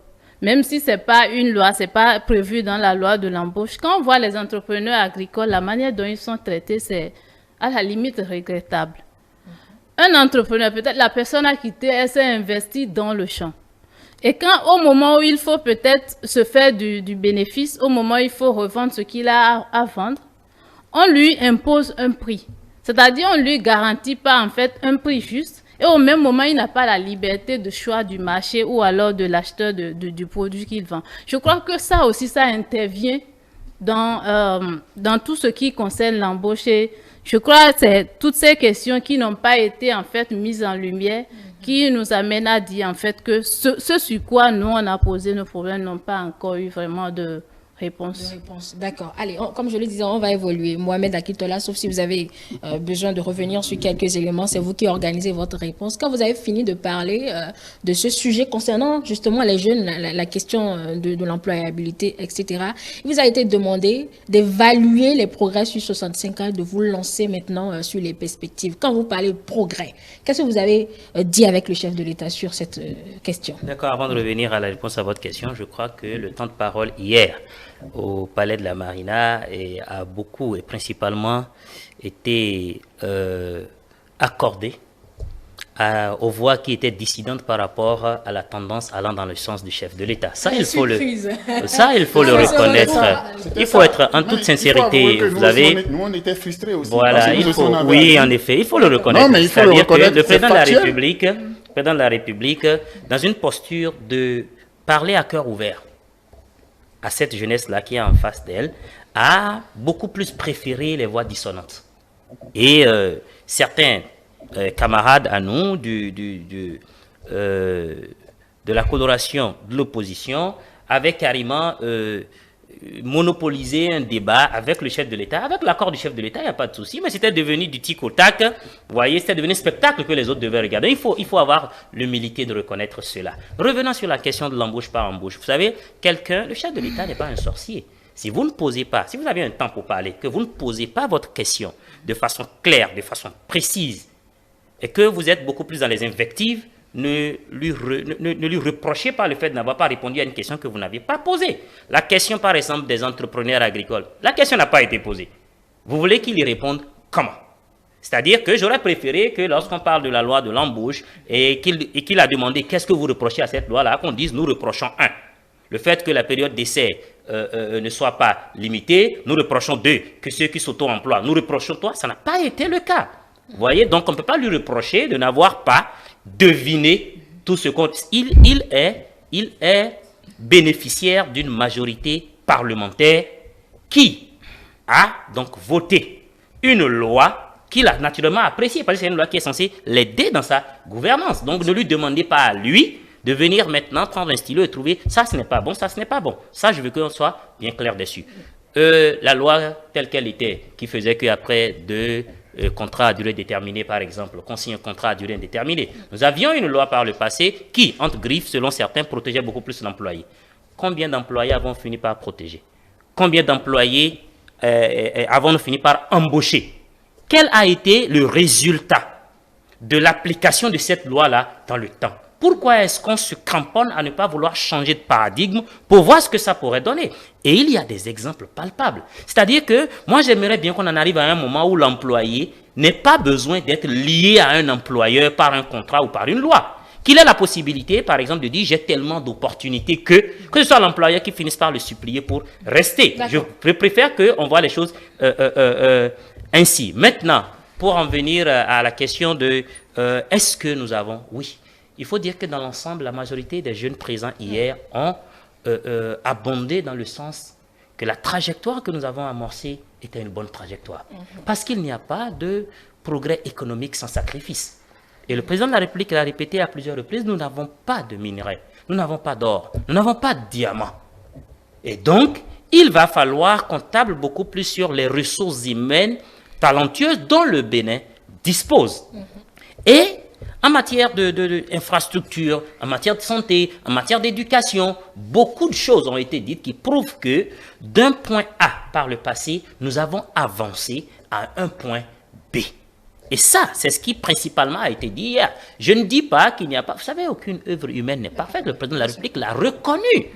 Même si c'est pas une loi, c'est pas prévu dans la loi de l'embauche. Quand on voit les entrepreneurs agricoles, la manière dont ils sont traités, c'est à la limite regrettable. Un entrepreneur, peut-être la personne a quitté, elle s'est investie dans le champ. Et quand au moment où il faut peut-être se faire du bénéfice, au moment où il faut revendre ce qu'il a à vendre, on lui impose un prix. C'est-à-dire on ne lui garantit pas en fait un prix juste et au même moment il n'a pas la liberté de choix du marché ou alors de l'acheteur du produit qu'il vend. Je crois que ça aussi, ça intervient dans tout ce qui concerne l'embauche. Je crois que c'est toutes ces questions qui n'ont pas été en fait mises en lumière qui nous amènent à dire en fait que ce sur quoi nous on a posé nos problèmes n'ont pas encore eu vraiment de réponse. D'accord. Allez, comme je le disais, on va évoluer. Mohamed Akintola, sauf si vous avez besoin de revenir sur quelques éléments, c'est vous qui organisez votre réponse. Quand vous avez fini de parler de ce sujet concernant justement les jeunes, la question de l'employabilité, etc., il vous a été demandé d'évaluer les progrès sur 65 ans, de vous lancer maintenant sur les perspectives. Quand vous parlez de progrès, qu'est-ce que vous avez dit avec le chef de l'État sur cette question? D'accord. Avant de revenir à la réponse à votre question, je crois que le temps de parole hier au Palais de la Marina a beaucoup et principalement été accordé aux voix qui étaient dissidentes par rapport à la tendance allant dans le sens du chef de l'État. Ça, il faut le reconnaître. Il faut être en toute sincérité. Vous avez... Nous, on était frustrés aussi. Voilà, oui, en effet, il faut le reconnaître. C'est-à-dire que le président de la République, dans une posture de parler à cœur ouvert à cette jeunesse-là qui est en face d'elle, a beaucoup plus préféré les voix dissonantes. Et certains camarade à nous de la coloration de l'opposition avait carrément monopolisé un débat avec le chef de l'État. Avec l'accord du chef de l'État, il n'y a pas de souci, mais c'était devenu du tic au tac. Vous voyez, c'était devenu un spectacle que les autres devaient regarder. Il faut avoir l'humilité de reconnaître cela. Revenons sur la question de l'embauche par embauche. Vous savez, le chef de l'État n'est pas un sorcier. Si vous ne posez pas, si vous avez un temps pour parler, que vous ne posez pas votre question de façon claire, de façon précise, et que vous êtes beaucoup plus dans les invectives, ne lui reprochez pas le fait de n'avoir pas répondu à une question que vous n'aviez pas posée. La question, par exemple, des entrepreneurs agricoles, la question n'a pas été posée. Vous voulez qu'il y réponde comment? C'est-à-dire que j'aurais préféré que lorsqu'on parle de la loi de l'embauche et qu'il a demandé qu'est-ce que vous reprochez à cette loi-là, qu'on dise nous reprochons un. Le fait que la période d'essai ne soit pas limitée, nous reprochons deux, que ceux qui s'auto-emploient, nous reprochons trois, ça n'a pas été le cas. Vous voyez, donc on ne peut pas lui reprocher de n'avoir pas deviné tout ce qu'on... Il est bénéficiaire d'une majorité parlementaire qui a donc voté une loi qu'il a naturellement appréciée, parce que c'est une loi qui est censée l'aider dans sa gouvernance. Donc ne lui demandez pas à lui de venir maintenant prendre un stylo et trouver ça ce n'est pas bon, ça ce n'est pas bon. Ça je veux qu'on soit bien clair dessus. La loi telle qu'elle était, qui faisait qu'après deux contrats à durée déterminée par exemple, qu'on signe un contrat à durée indéterminée, nous avions une loi par le passé qui, entre griffes, selon certains, protégeait beaucoup plus l'employé. Combien d'employés avons fini par protéger? Combien d'employés avons fini par embaucher? Quel a été le résultat de l'application de cette loi-là dans le temps? Pourquoi est-ce qu'on se cramponne à ne pas vouloir changer de paradigme pour voir ce que ça pourrait donner? Et il y a des exemples palpables. C'est-à-dire que moi, j'aimerais bien qu'on en arrive à un moment où l'employé n'ait pas besoin d'être lié à un employeur par un contrat ou par une loi. Qu'il ait la possibilité, par exemple, de dire j'ai tellement d'opportunités que ce soit l'employeur qui finisse par le supplier pour rester. Je préfère qu'on voit les choses ainsi. Maintenant, pour en venir à la question de est-ce que nous avons... Oui. Il faut dire que dans l'ensemble, la majorité des jeunes présents hier ont abondé dans le sens que la trajectoire que nous avons amorcée était une bonne trajectoire. Parce qu'il n'y a pas de progrès économique sans sacrifice. Et le président de la République l'a répété à plusieurs reprises, nous n'avons pas de minerais, nous n'avons pas d'or, nous n'avons pas de diamants. Et donc, il va falloir qu'on table beaucoup plus sur les ressources humaines talentueuses dont le Bénin dispose. Et en matière d'infrastructure, en matière de santé, en matière d'éducation, beaucoup de choses ont été dites qui prouvent que d'un point A par le passé, nous avons avancé à un point B. Et ça, c'est ce qui principalement a été dit hier. Je ne dis pas qu'il n'y a pas... Vous savez, aucune œuvre humaine n'est parfaite. Le président de la République l'a reconnu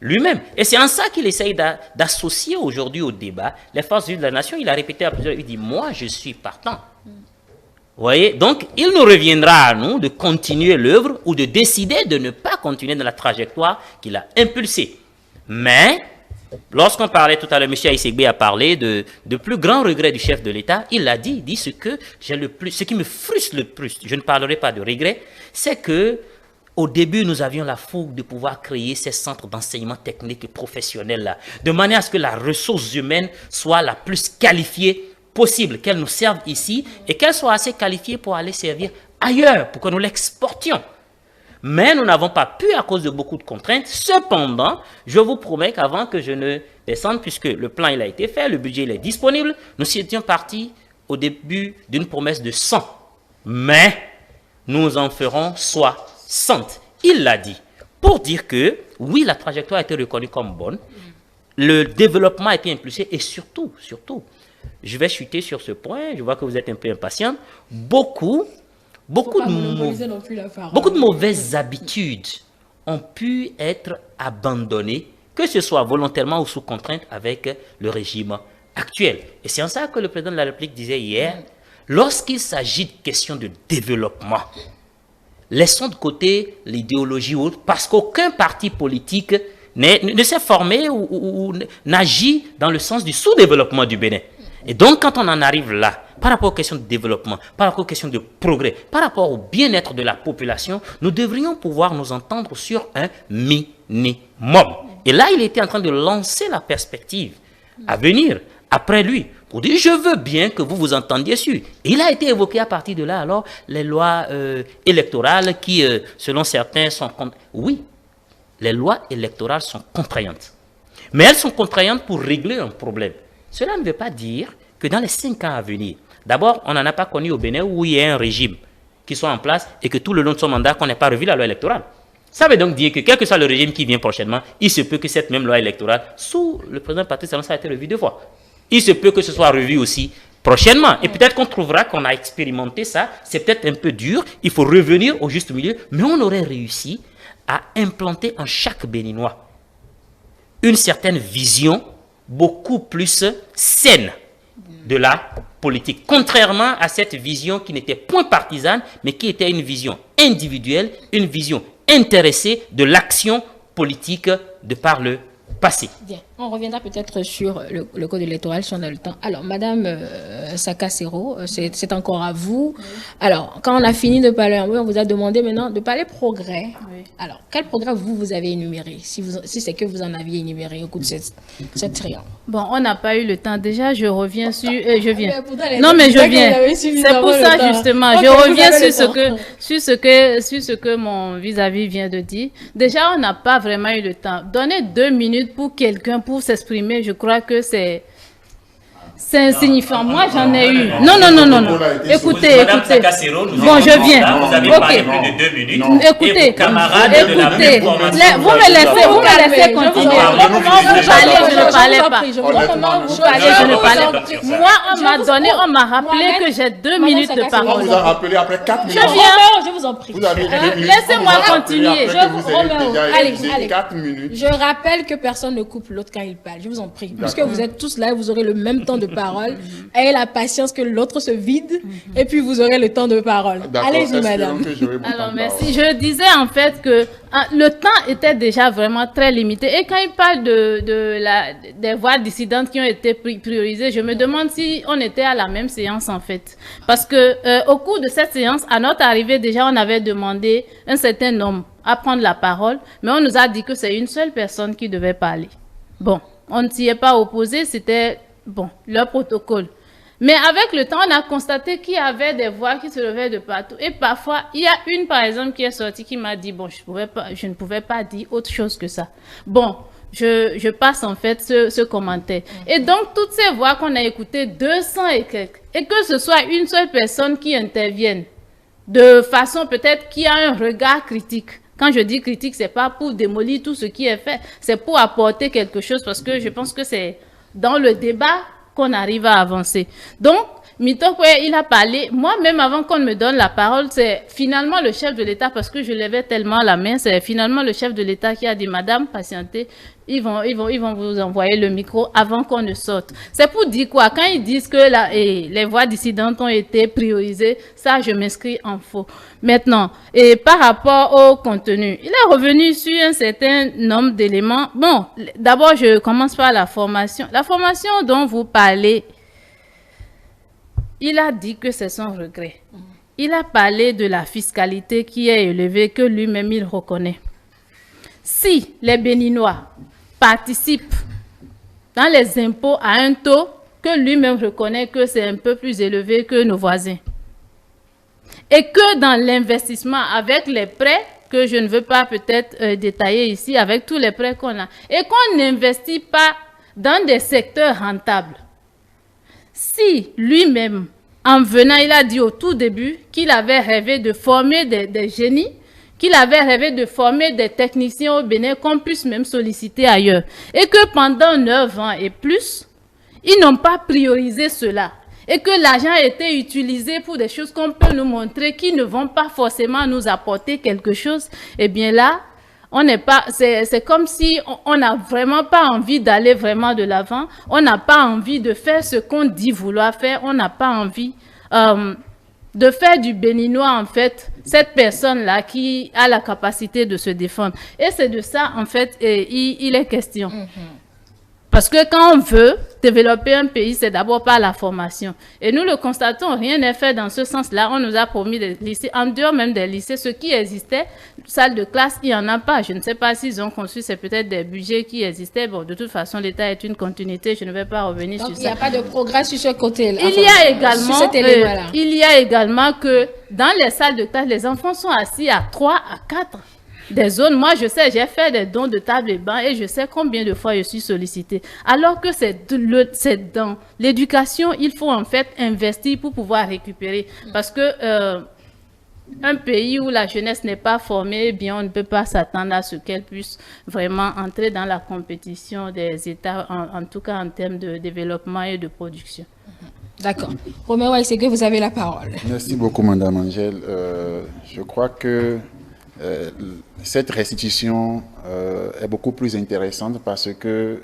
lui-même. Et c'est en ça qu'il essaye d'associer aujourd'hui au débat les forces vives de la nation. Il a répété à plusieurs... Il dit, moi, je suis partant. Vous voyez, donc il nous reviendra à nous de continuer l'œuvre ou de décider de ne pas continuer dans la trajectoire qu'il a impulsée. Mais, lorsqu'on parlait tout à l'heure, M. Aïssegbe a parlé de plus grands regrets du chef de l'État, il l'a dit, il dit ce qui me frustre le plus, je ne parlerai pas de regrets, c'est que au début, nous avions la fougue de pouvoir créer ces centres d'enseignement technique et professionnel là, de manière à ce que la ressource humaine soit la plus qualifiée possible, qu'elle nous serve ici et qu'elle soit assez qualifiée pour aller servir ailleurs, pour que nous l'exportions. Mais nous n'avons pas pu à cause de beaucoup de contraintes. Cependant, je vous promets qu'avant que je ne descende, puisque le plan il a été fait, le budget il est disponible, nous étions partis au début d'une promesse de 100. Mais nous en ferons 60. Il l'a dit. Pour dire que, oui, la trajectoire a été reconnue comme bonne, le développement a été impulsé et surtout, je vais chuter sur ce point, je vois que vous êtes un peu impatient, beaucoup de mauvaises habitudes ont pu être abandonnées, que ce soit volontairement ou sous contrainte avec le régime actuel. Et c'est en ça que le président de la République disait hier, lorsqu'il s'agit de questions de développement, laissons de côté l'idéologie ou autre, parce qu'aucun parti politique ne s'est formé ou n'agit dans le sens du sous-développement du Bénin. Et donc, quand on en arrive là, par rapport aux questions de développement, par rapport aux questions de progrès, par rapport au bien-être de la population, nous devrions pouvoir nous entendre sur un minimum. Et là, il était en train de lancer la perspective à venir, après lui, pour dire « je veux bien que vous vous entendiez sur ». Et il a été évoqué à partir de là, alors, les lois électorales qui, selon certains, sont... Oui, les lois électorales sont contraignantes. Mais elles sont contraignantes pour régler un problème. Cela ne veut pas dire que dans les 5 ans à venir, d'abord, on n'en a pas connu au Bénin où il y a un régime qui soit en place et que tout le long de son mandat, qu'on n'ait pas revu la loi électorale. Ça veut donc dire que quel que soit le régime qui vient prochainement, il se peut que cette même loi électorale, sous le président Patrice Talon, ça a été revu 2 fois. Il se peut que ce soit revu aussi prochainement. Et peut-être qu'on trouvera qu'on a expérimenté ça. C'est peut-être un peu dur. Il faut revenir au juste milieu. Mais on aurait réussi à implanter en chaque Béninois une certaine vision beaucoup plus saine de la politique. Contrairement à cette vision qui n'était point partisane, mais qui était une vision individuelle, une vision intéressée de l'action politique de par le passé. Bien, on reviendra peut-être sur le code électoral si on a le temps. Alors, Madame Sakasero, c'est encore à vous. Oui. Alors, quand on a fini de parler, on vous a demandé maintenant de parler progrès. Oui. Alors, quel progrès vous avez énuméré, si c'est que vous en aviez énuméré au cours de cette triangle? Bon, on n'a pas eu le temps. Déjà, je reviens sur... je viens. Non, mais je viens. C'est pour ça, justement. Okay, je reviens sur ce que mon vis-à-vis vient de dire. Déjà, on n'a pas vraiment eu le temps. Donner 2 minutes pour quelqu'un pour s'exprimer, je crois que c'est insignifiant. Moi, j'en ai eu. Non. Écoutez. Bon, je viens. Vous avez parlé plus de 2 minutes. Écoutez. Écoutez. Vous me laissez continuer. Je ne parlais pas. Je ne parlais pas. Moi, on m'a rappelé que j'ai 2 minutes de parole. On vous a rappelé après 4 minutes. Je viens. Je vous en prie. Laissez-moi continuer. Allez. 4 minutes. Je rappelle que personne ne coupe l'autre quand il parle. Je vous en prie. Puisque vous êtes tous là, vous aurez le même temps de parole. Ayez la patience que l'autre se vide et puis vous aurez le temps de parole. Allez-y, madame. Alors, merci. Je disais en fait que le temps était déjà vraiment très limité. Et quand il parle des voix dissidentes qui ont été priorisées, je me demande si on était à la même séance en fait. Parce que au cours de cette séance, à notre arrivée, déjà, on avait demandé un certain nombre à prendre la parole, mais on nous a dit que c'est une seule personne qui devait parler. Bon, on ne s'y est pas opposé, c'était leur protocole. Mais avec le temps, on a constaté qu'il y avait des voix qui se levaient de partout. Et parfois, il y a une, par exemple, qui est sortie, qui m'a dit, je ne pouvais pas dire autre chose que ça. Bon, je passe en fait ce commentaire. Et donc, toutes ces voix qu'on a écoutées, 200 et quelques, et que ce soit une seule personne qui intervienne, de façon peut-être qui a un regard critique. Quand je dis critique, c'est pas pour démolir tout ce qui est fait, c'est pour apporter quelque chose, parce que je pense que c'est dans le débat qu'on arrive à avancer. Donc, Mitokwe, il a parlé, moi-même avant qu'on me donne la parole, c'est finalement le chef de l'État, parce que je levais tellement la main, c'est finalement le chef de l'État qui a dit, madame, patientez, ils vont vous envoyer le micro avant qu'on ne sorte. C'est pour dire quoi? Quand ils disent que les voix dissidentes ont été priorisées, ça, je m'inscris en faux. Maintenant, et par rapport au contenu, il est revenu sur un certain nombre d'éléments. Bon, d'abord, je commence par la formation. La formation dont vous parlez, il a dit que c'est son regret. Il a parlé de la fiscalité qui est élevée, que lui-même il reconnaît. Si les Béninois participent dans les impôts à un taux que lui-même reconnaît que c'est un peu plus élevé que nos voisins, et que dans l'investissement avec les prêts, que je ne veux pas peut-être détailler ici, avec tous les prêts qu'on a, et qu'on n'investit pas dans des secteurs rentables, si lui-même, en venant, il a dit au tout début qu'il avait rêvé de former des génies, qu'il avait rêvé de former des techniciens au Bénin qu'on puisse même solliciter ailleurs. Et que pendant 9 ans et plus, ils n'ont pas priorisé cela. Et que l'argent a été utilisé pour des choses qu'on peut nous montrer qui ne vont pas forcément nous apporter quelque chose. Eh bien là, on n'est pas, c'est comme si on n'a vraiment pas envie d'aller vraiment de l'avant. On n'a pas envie de faire ce qu'on dit vouloir faire. On n'a pas envie de faire du Béninois, en fait, cette personne-là qui a la capacité de se défendre. Et c'est de ça, en fait, il est question. Parce que quand on veut développer un pays, c'est d'abord par la formation. Et nous le constatons, rien n'est fait dans ce sens-là. On nous a promis des lycées, en dehors même des lycées, ce qui existait, salle de classe, il n'y en a pas. Je ne sais pas s'ils ont conçu, c'est peut-être des budgets qui existaient. Bon, de toute façon, l'État est une continuité, je ne vais pas revenir Donc, sur ça. il n'y a pas de progrès sur ce côté-là. Il y a également que dans les salles de classe, les enfants sont assis à 3 à 4. Des zones, moi je sais, j'ai fait des dons de table et bancs et je sais combien de fois je suis sollicitée. Alors que c'est dans l'éducation, il faut en fait investir pour pouvoir récupérer. Parce que un pays où la jeunesse n'est pas formée, eh bien on ne peut pas s'attendre à ce qu'elle puisse vraiment entrer dans la compétition des États, en tout cas en termes de développement et de production. D'accord. Roméo Aïsségué, vous avez la parole. Merci beaucoup, Madame Angèle. Je crois que cette restitution est beaucoup plus intéressante parce que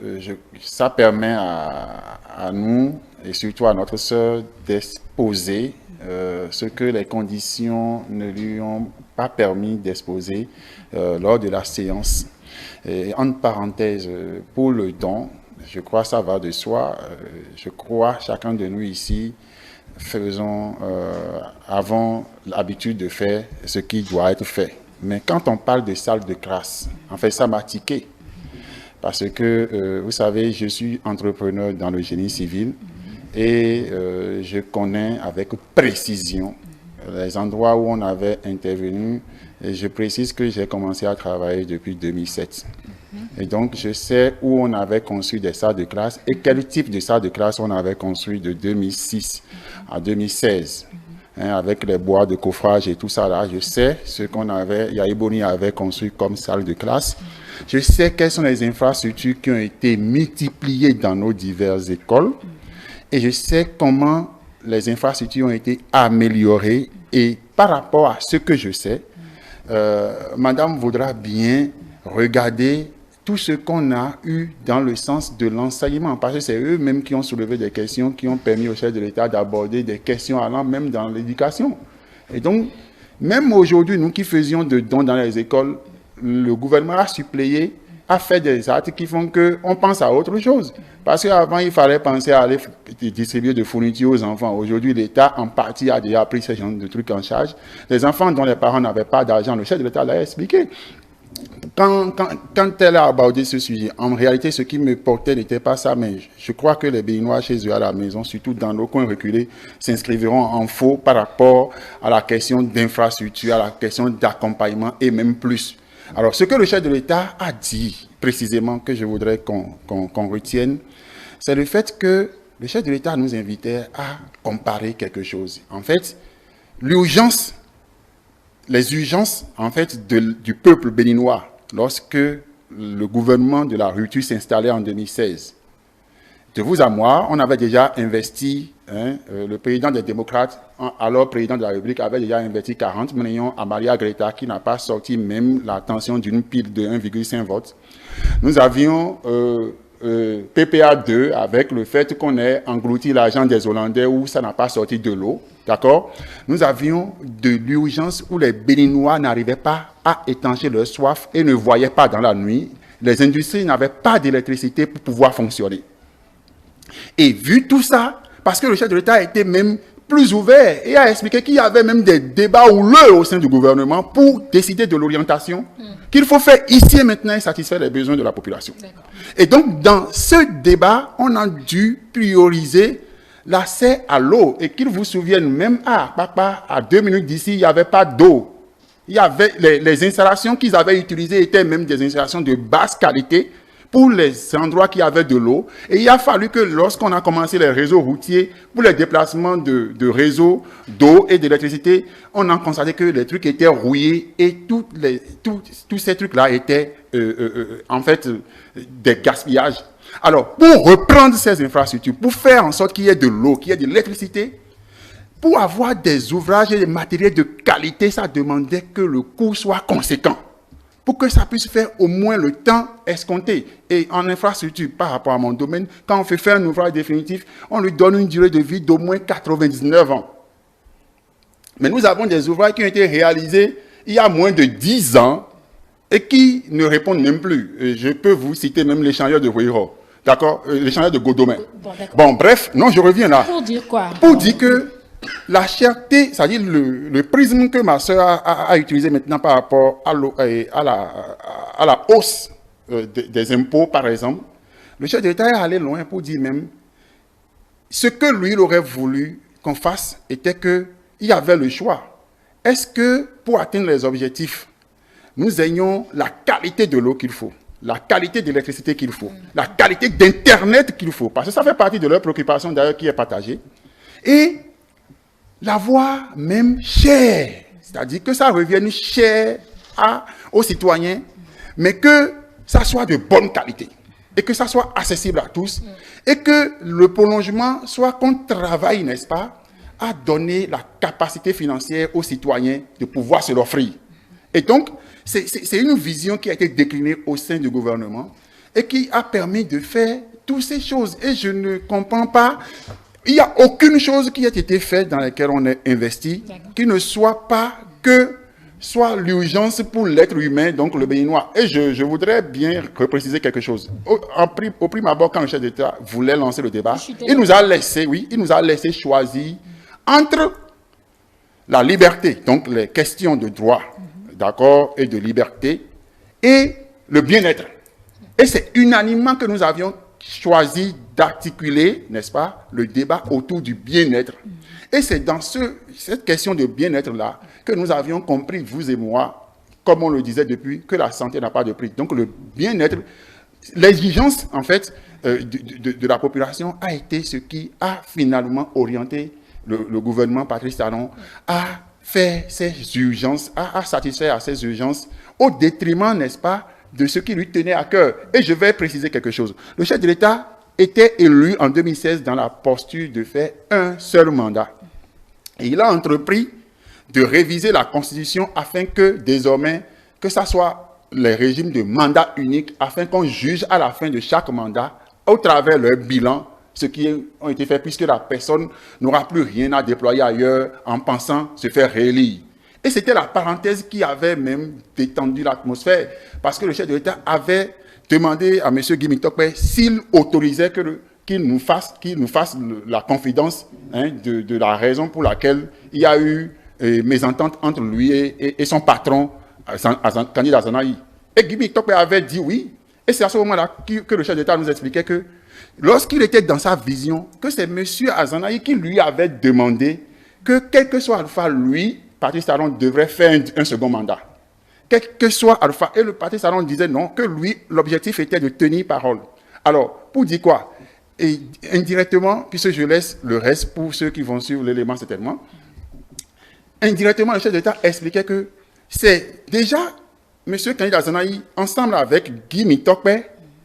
ça permet à nous et surtout à notre sœur d'exposer ce que les conditions ne lui ont pas permis d'exposer lors de la séance. Et entre parenthèses, pour le don, je crois que ça va de soi. Je crois chacun de nous ici avons l'habitude de faire ce qui doit être fait. Mais quand on parle de salle de classe, en fait, ça m'a tiqué. Parce que, vous savez, je suis entrepreneur dans le génie civil et je connais avec précision les endroits où on avait intervenu. Et je précise que j'ai commencé à travailler depuis 2007. Et donc, je sais où on avait construit des salles de classe et quel type de salle de classe on avait construit de 2006 à 2016. Avec les bois de coffrage et tout ça là, je sais ce qu'on avait, Yaïboni avait construit comme salle de classe. Je sais quelles sont les infrastructures qui ont été multipliées dans nos diverses écoles. Et je sais comment les infrastructures ont été améliorées. Et par rapport à ce que je sais, Madame voudra bien regarder tout ce qu'on a eu dans le sens de l'enseignement, parce que c'est eux-mêmes qui ont soulevé des questions qui ont permis au chef de l'État d'aborder des questions allant même dans l'éducation. Et donc, même aujourd'hui, nous qui faisions de dons dans les écoles, le gouvernement a suppléé, a fait des actes qui font qu'on pense à autre chose. Parce qu'avant, il fallait penser à aller distribuer de fournitures aux enfants. Aujourd'hui, l'État, en partie, a déjà pris ce genre de trucs en charge. Les enfants dont les parents n'avaient pas d'argent, le chef de l'État l'a expliqué. Quand elle a abordé ce sujet, en réalité, ce qui me portait n'était pas ça, mais je crois que les Béninois chez eux à la maison, surtout dans nos coins reculés, s'inscriveront en faux par rapport à la question d'infrastructure, à la question d'accompagnement et même plus. Alors, ce que le chef de l'État a dit précisément, que je voudrais qu'on retienne, c'est le fait que le chef de l'État nous invitait à comparer quelque chose. En fait, les urgences en fait, du peuple béninois, lorsque le gouvernement de la rupture s'installait en 2016. De vous à moi, on avait déjà investi, le président des démocrates, alors président de la République, avait déjà investi 40 millions à Maria Greta, qui n'a pas sorti même la tension d'une pile de 1,5 votes. Nous avions PPA 2 avec le fait qu'on ait englouti l'argent des Hollandais où ça n'a pas sorti de l'eau. D'accord? Nous avions de l'urgence où les Béninois n'arrivaient pas à étancher leur soif et ne voyaient pas dans la nuit. Les industries n'avaient pas d'électricité pour pouvoir fonctionner. Et vu tout ça, parce que le chef de l'État était même plus ouvert et a expliqué qu'il y avait même des débats houleux au sein du gouvernement pour décider de l'orientation qu'il faut faire ici et maintenant et satisfaire les besoins de la population. Et donc, dans ce débat, on a dû prioriser l'accès à l'eau. Et qu'ils vous souviennent, même à 2 minutes d'ici, il n'y avait pas d'eau. Il y avait les installations qu'ils avaient utilisées étaient même des installations de basse qualité pour les endroits qui avaient de l'eau. Et il a fallu que lorsqu'on a commencé les réseaux routiers pour les déplacements de réseaux d'eau et d'électricité, on a constaté que les trucs étaient rouillés et tous ces trucs-là étaient en fait des gaspillages. Alors, pour reprendre ces infrastructures, pour faire en sorte qu'il y ait de l'eau, qu'il y ait de l'électricité, pour avoir des ouvrages et des matériels de qualité, ça demandait que le coût soit conséquent. Pour que ça puisse faire au moins le temps escompté. Et en infrastructure, par rapport à mon domaine, quand on fait faire un ouvrage définitif, on lui donne une durée de vie d'au moins 99 ans. Mais nous avons des ouvrages qui ont été réalisés il y a moins de 10 ans et qui ne répondent même plus. Je peux vous citer même l'échangeur de Huiro. d'accord, l'échangeur de Godomain. Bon, d'accord. Bon, bref, non, je reviens là. Pour dire quoi? Pour dire que la cherté, c'est-à-dire le prisme que ma soeur a utilisé maintenant par rapport à la hausse des impôts, par exemple, le chef de l'État est allé loin pour dire même ce que lui, il aurait voulu qu'on fasse était qu'il y avait le choix. Est-ce que pour atteindre les objectifs, nous ayons la qualité de l'eau qu'il faut, la qualité de l'électricité qu'il faut, la qualité d'Internet qu'il faut, parce que ça fait partie de leur préoccupation d'ailleurs qui est partagée, et l'avoir même cher, c'est-à-dire que ça revienne cher aux citoyens, mais que ça soit de bonne qualité, et que ça soit accessible à tous, et que le prolongement soit qu'on travaille, n'est-ce pas, à donner la capacité financière aux citoyens de pouvoir se l'offrir. Et donc, c'est une vision qui a été déclinée au sein du gouvernement et qui a permis de faire toutes ces choses. Et je ne comprends pas, il n'y a aucune chose qui a été faite dans laquelle on est investi qui ne soit pas que soit l'urgence pour l'être humain, donc le Béninois. Et je voudrais bien préciser quelque chose. Au prime abord, quand le chef d'État voulait lancer le débat, il nous a laissé choisir entre la liberté, donc les questions de droit, d'accord, et de liberté, et le bien-être. Et c'est unanimement que nous avions choisi d'articuler, n'est-ce pas, le débat autour du bien-être. Et c'est dans cette question de bien-être-là que nous avions compris, vous et moi, comme on le disait depuis, que la santé n'a pas de prix. Donc le bien-être, l'exigence, en fait, de la population a été ce qui a finalement orienté le gouvernement Patrice Talon à faire ses urgences, à satisfaire à ses urgences, au détriment, n'est-ce pas, de ce qui lui tenait à cœur. Et je vais préciser quelque chose. Le chef de l'État était élu en 2016 dans la posture de faire un seul mandat. Et il a entrepris de réviser la Constitution afin que désormais, que ce soit les régimes de mandat unique, afin qu'on juge à la fin de chaque mandat, au travers leur bilan, ce qui a été fait, puisque la personne n'aura plus rien à déployer ailleurs en pensant se faire réélire. Et c'était la parenthèse qui avait même détendu l'atmosphère, parce que le chef de l'État avait demandé à M. Guy Mitokpe s'il autorisait qu'il nous fasse la confidence de la raison pour laquelle il y a eu mésentente entre lui et son patron, candidat Azanaï. Et Guy Mitokpe avait dit oui. Et c'est à ce moment-là que le chef d'État nous expliquait que lorsqu'il était dans sa vision, que c'est M. Azanaï qui lui avait demandé que, quel que soit Alpha, lui, Patrice Talon devrait faire un second mandat. Quel que soit Alpha. Et le Patrice Talon disait non, que lui, l'objectif était de tenir parole. Alors, pour dire quoi? Et indirectement, puisque je laisse le reste pour ceux qui vont suivre l'élément certainement, indirectement, le chef d'État expliquait que c'est déjà M. Candidat Azanaï, ensemble avec Guy Mitokpe,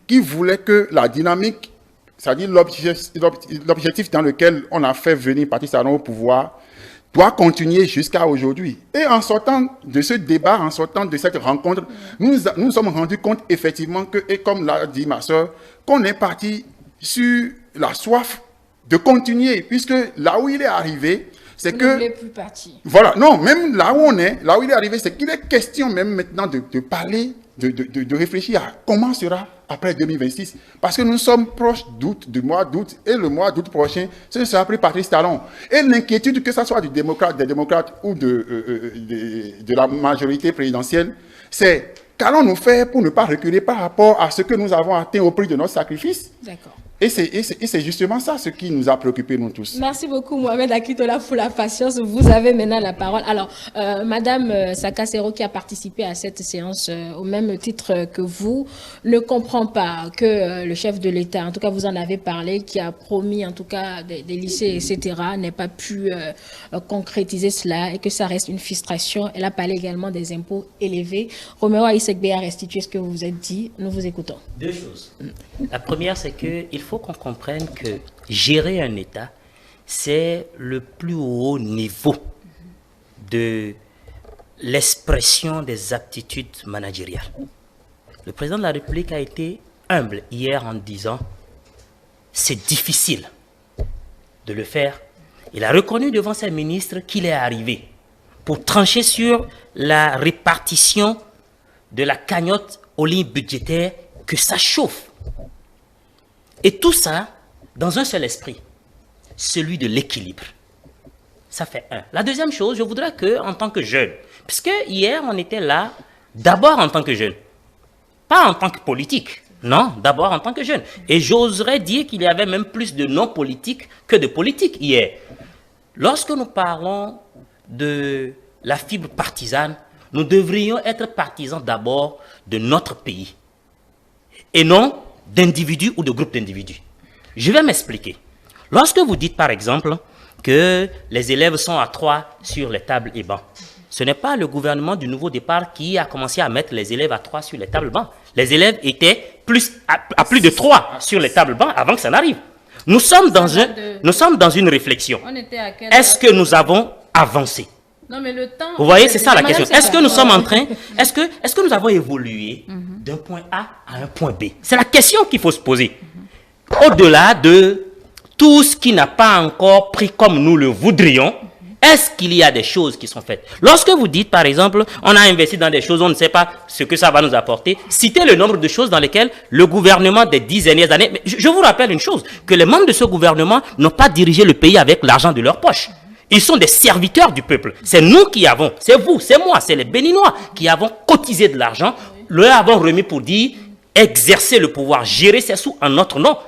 qui voulait que la dynamique, c'est-à-dire l'objectif dans lequel on a fait venir Patrice Talon au pouvoir, doit continuer jusqu'à aujourd'hui. Et en sortant de ce débat, en sortant de cette rencontre, nous nous sommes rendus compte effectivement que, et comme l'a dit ma soeur, qu'on est parti sur la soif de continuer, puisque là où il est arrivé, c'est que... Vous ne voulez plus partir. Voilà, non, même là où on est, là où il est arrivé, c'est qu'il est question même maintenant de parler, de réfléchir à comment sera après 2026. Parce que nous sommes proches du mois d'août, et le mois d'août prochain, ce sera après Patrice Talon. Et l'inquiétude, que ce soit des démocrates ou de la majorité présidentielle, c'est qu'allons-nous faire pour ne pas reculer par rapport à ce que nous avons atteint au prix de notre sacrifice? D'accord. Et c'est justement ça ce qui nous a préoccupés, nous tous. Merci beaucoup, Mohamed Akitola, pour la patience. Vous avez maintenant la parole. Alors, Madame Sakasero, qui a participé à cette séance au même titre que vous, ne comprend pas que le chef de l'État, en tout cas vous en avez parlé, qui a promis en tout cas des lycées, etc., n'ait pas pu concrétiser cela et que ça reste une frustration. Elle a parlé également des impôts élevés. Roméo Aïsegbe a restitué ce que vous vous êtes dit. Nous vous écoutons. Deux choses. La première, c'est qu'il faut qu'on comprenne que gérer un État, c'est le plus haut niveau de l'expression des aptitudes managériales. Le président de la République a été humble hier en disant « c'est difficile de le faire ». Il a reconnu devant ses ministres qu'il est arrivé pour trancher sur la répartition de la cagnotte aux lignes budgétaires, que ça chauffe. Et tout ça dans un seul esprit, celui de l'équilibre. Ça fait un. La deuxième chose, je voudrais que, en tant que jeune, puisque hier on était là, d'abord en tant que jeune, pas en tant que politique, non, d'abord en tant que jeune. Et j'oserais dire qu'il y avait même plus de non-politique que de politique hier. Lorsque nous parlons de la fibre partisane, nous devrions être partisans d'abord de notre pays et non d'individus ou de groupes d'individus. Je vais m'expliquer. Lorsque vous dites par exemple que les élèves sont à 3 sur les tables et bancs, ce n'est pas le gouvernement du nouveau départ qui a commencé à mettre les élèves à 3 sur les tables bancs. Les élèves étaient à plus de 3 sur les tables bancs avant que ça n'arrive. Nous sommes dans une réflexion. Est-ce que nous avons avancé? Non, mais le temps... Vous voyez, c'est ça la question. Est-ce que nous sommes en train... Est-ce que nous avons évolué d'un point A à un point B? C'est la question qu'il faut se poser. Au-delà de tout ce qui n'a pas encore pris comme nous le voudrions, est-ce qu'il y a des choses qui sont faites? Lorsque vous dites, par exemple, on a investi dans des choses, on ne sait pas ce que ça va nous apporter, citez le nombre de choses dans lesquelles le gouvernement des 10 dernières années... Mais je vous rappelle une chose, que les membres de ce gouvernement n'ont pas dirigé le pays avec l'argent de leur poche. Ils sont des serviteurs du peuple. C'est nous qui avons, c'est vous, c'est moi, c'est les Béninois qui avons cotisé de l'argent, leur avons remis pour dire exercer le pouvoir, gérer ses sous en notre nom.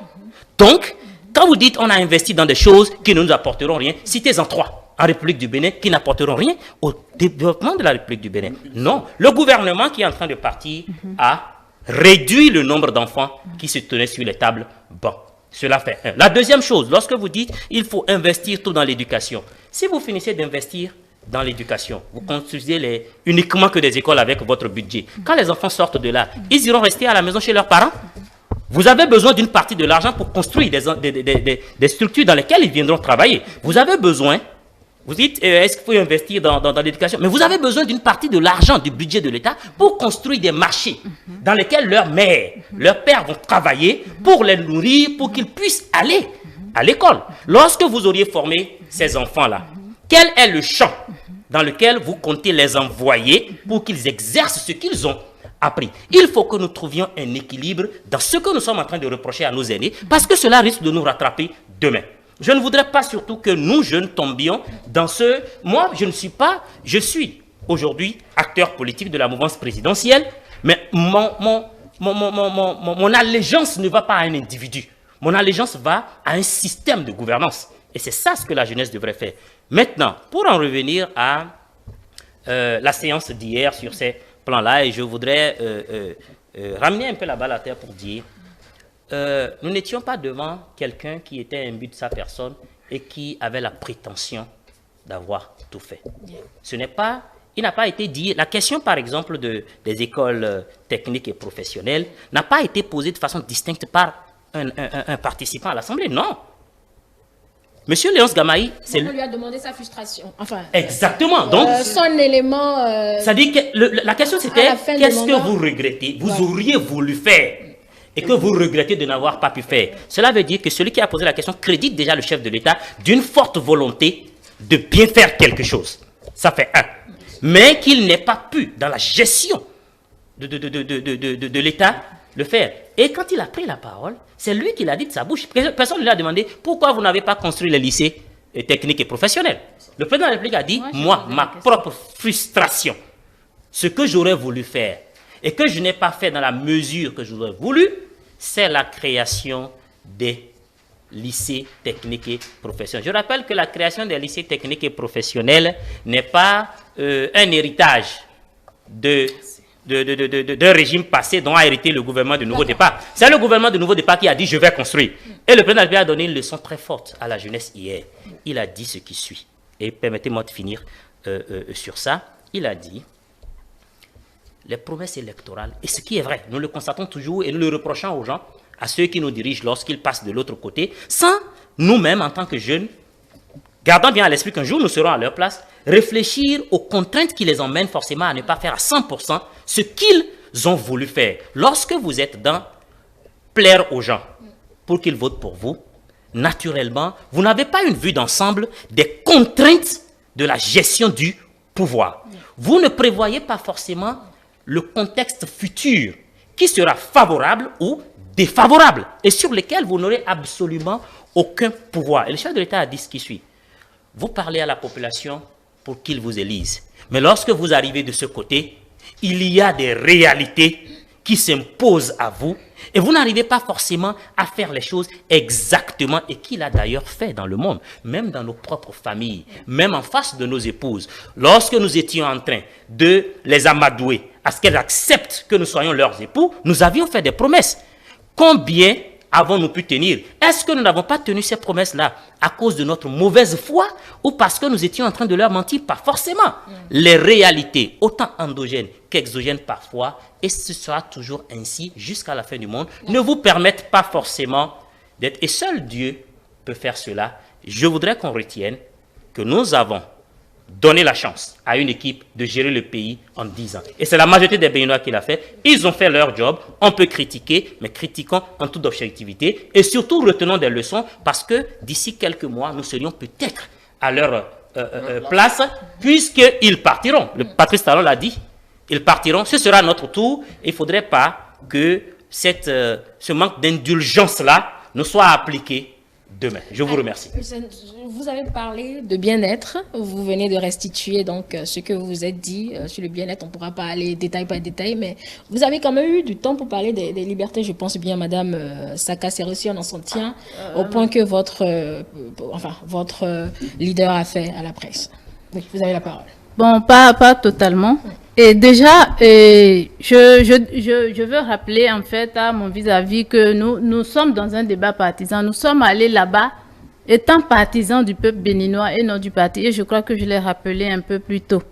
Donc, quand vous dites on a investi dans des choses qui ne nous apporteront rien, citez-en 3 en République du Bénin qui n'apporteront rien au développement de la République du Bénin. Non, le gouvernement qui est en train de partir a réduit le nombre d'enfants qui se tenaient sur les tables bancs. Cela fait un. La deuxième chose, lorsque vous dites il faut investir tout dans l'éducation, si vous finissez d'investir dans l'éducation, vous construisez uniquement que des écoles avec votre budget. Quand les enfants sortent de là, ils iront rester à la maison chez leurs parents. Vous avez besoin d'une partie de l'argent pour construire des structures dans lesquelles ils viendront travailler. Vous avez besoin, vous dites, est-ce qu'il faut investir dans l'éducation? Mais vous avez besoin d'une partie de l'argent du budget de l'État pour construire des marchés dans lesquels leurs mères, leurs pères vont travailler pour les nourrir, pour qu'ils puissent aller à l'école. Lorsque vous auriez formé ces enfants-là, quel est le champ dans lequel vous comptez les envoyer pour qu'ils exercent ce qu'ils ont appris? Il faut que nous trouvions un équilibre dans ce que nous sommes en train de reprocher à nos aînés, parce que cela risque de nous rattraper demain. Je ne voudrais pas surtout que nous, jeunes, tombions dans ce... Moi, je suis aujourd'hui acteur politique de la mouvance présidentielle, mais mon allégeance ne va pas à un individu. Mon allégeance va à un système de gouvernance. Et c'est ça ce que la jeunesse devrait faire. Maintenant, pour en revenir à la séance d'hier sur ces plans-là, et je voudrais ramener un peu la balle à terre pour dire... nous n'étions pas devant quelqu'un qui était imbu de sa personne et qui avait la prétention d'avoir tout fait. Il n'a pas été dit, la question par exemple des écoles techniques et professionnelles n'a pas été posée de façon distincte par un participant à l'Assemblée, non. Monsieur Léonce Gamaï, on lui a demandé sa frustration. Enfin, exactement. Donc, son élément... ça dit que la question c'était, qu'est-ce que vous regrettez? Vous auriez voulu faire et que vous regrettez de n'avoir pas pu faire. Cela veut dire que celui qui a posé la question crédite déjà le chef de l'État d'une forte volonté de bien faire quelque chose. Ça fait un. Mais qu'il n'ait pas pu, dans la gestion de l'État, le faire. Et quand il a pris la parole, c'est lui qui l'a dit de sa bouche. Personne ne lui a demandé pourquoi vous n'avez pas construit les lycées techniques et professionnels. Le président de la République a dit, moi, ma propre frustration, ce que j'aurais voulu faire, et que je n'ai pas fait dans la mesure que j'aurais voulu, c'est la création des lycées techniques et professionnels. Je rappelle que la création des lycées techniques et professionnels n'est pas un héritage d'un régime passé dont a hérité le gouvernement de Nouveau Départ. C'est le gouvernement de Nouveau Départ qui a dit « je vais construire ». Et le président de la République a donné une leçon très forte à la jeunesse hier. Il a dit ce qui suit. Et permettez-moi de finir sur ça. Il a dit... les promesses électorales, et ce qui est vrai, nous le constatons toujours et nous le reprochons aux gens, à ceux qui nous dirigent lorsqu'ils passent de l'autre côté, sans nous-mêmes, en tant que jeunes, gardant bien à l'esprit qu'un jour nous serons à leur place, réfléchir aux contraintes qui les emmènent forcément à ne pas faire à 100% ce qu'ils ont voulu faire. Lorsque vous êtes dans plaire aux gens pour qu'ils votent pour vous, naturellement, vous n'avez pas une vue d'ensemble des contraintes de la gestion du pouvoir. Vous ne prévoyez pas forcément le contexte futur qui sera favorable ou défavorables et sur lesquels vous n'aurez absolument aucun pouvoir. Et le chef de l'État a dit ce qui suit. Vous parlez à la population pour qu'ils vous élisent. Mais lorsque vous arrivez de ce côté, il y a des réalités qui s'imposent à vous et vous n'arrivez pas forcément à faire les choses exactement et qu'il a d'ailleurs fait dans le monde, même dans nos propres familles, même en face de nos épouses. Lorsque nous étions en train de les amadouer à ce qu'elles acceptent que nous soyons leurs époux, nous avions fait des promesses. Combien avons-nous pu tenir? Est-ce que nous n'avons pas tenu ces promesses-là à cause de notre mauvaise foi ou parce que nous étions en train de leur mentir? Pas forcément. Les réalités, autant endogènes qu'exogènes parfois, et ce sera toujours ainsi jusqu'à la fin du monde, ne vous permettent pas forcément d'être... Et seul Dieu peut faire cela. Je voudrais qu'on retienne que nous avons donné la chance à une équipe de gérer le pays en 10 ans. Et c'est la majorité des Béninois qui l'a fait. Ils ont fait leur job. On peut critiquer, mais critiquons en toute objectivité. Et surtout, retenons des leçons parce que d'ici quelques mois, nous serions peut-être à leur place puisqu'ils partiront. Le Patrice Talon l'a dit. Ils partiront. Ce sera notre tour. Il ne faudrait pas que ce manque d'indulgence-là ne soit appliqué demain. Je vous remercie. Vous avez parlé de bien-être. Vous venez de restituer donc ce que vous vous êtes dit sur le bien-être. On ne pourra pas aller détail par détail, mais vous avez quand même eu du temps pour parler des libertés. Je pense bien, Madame Saka s'est reçue en entretien au point que votre leader a fait à la presse. Oui, vous avez la parole. Bon, pas totalement. Et déjà, je veux rappeler en fait à mon vis-à-vis que nous sommes dans un débat partisan. Nous sommes allés là-bas étant partisans du peuple béninois et non du parti. Et je crois que je l'ai rappelé un peu plus tôt.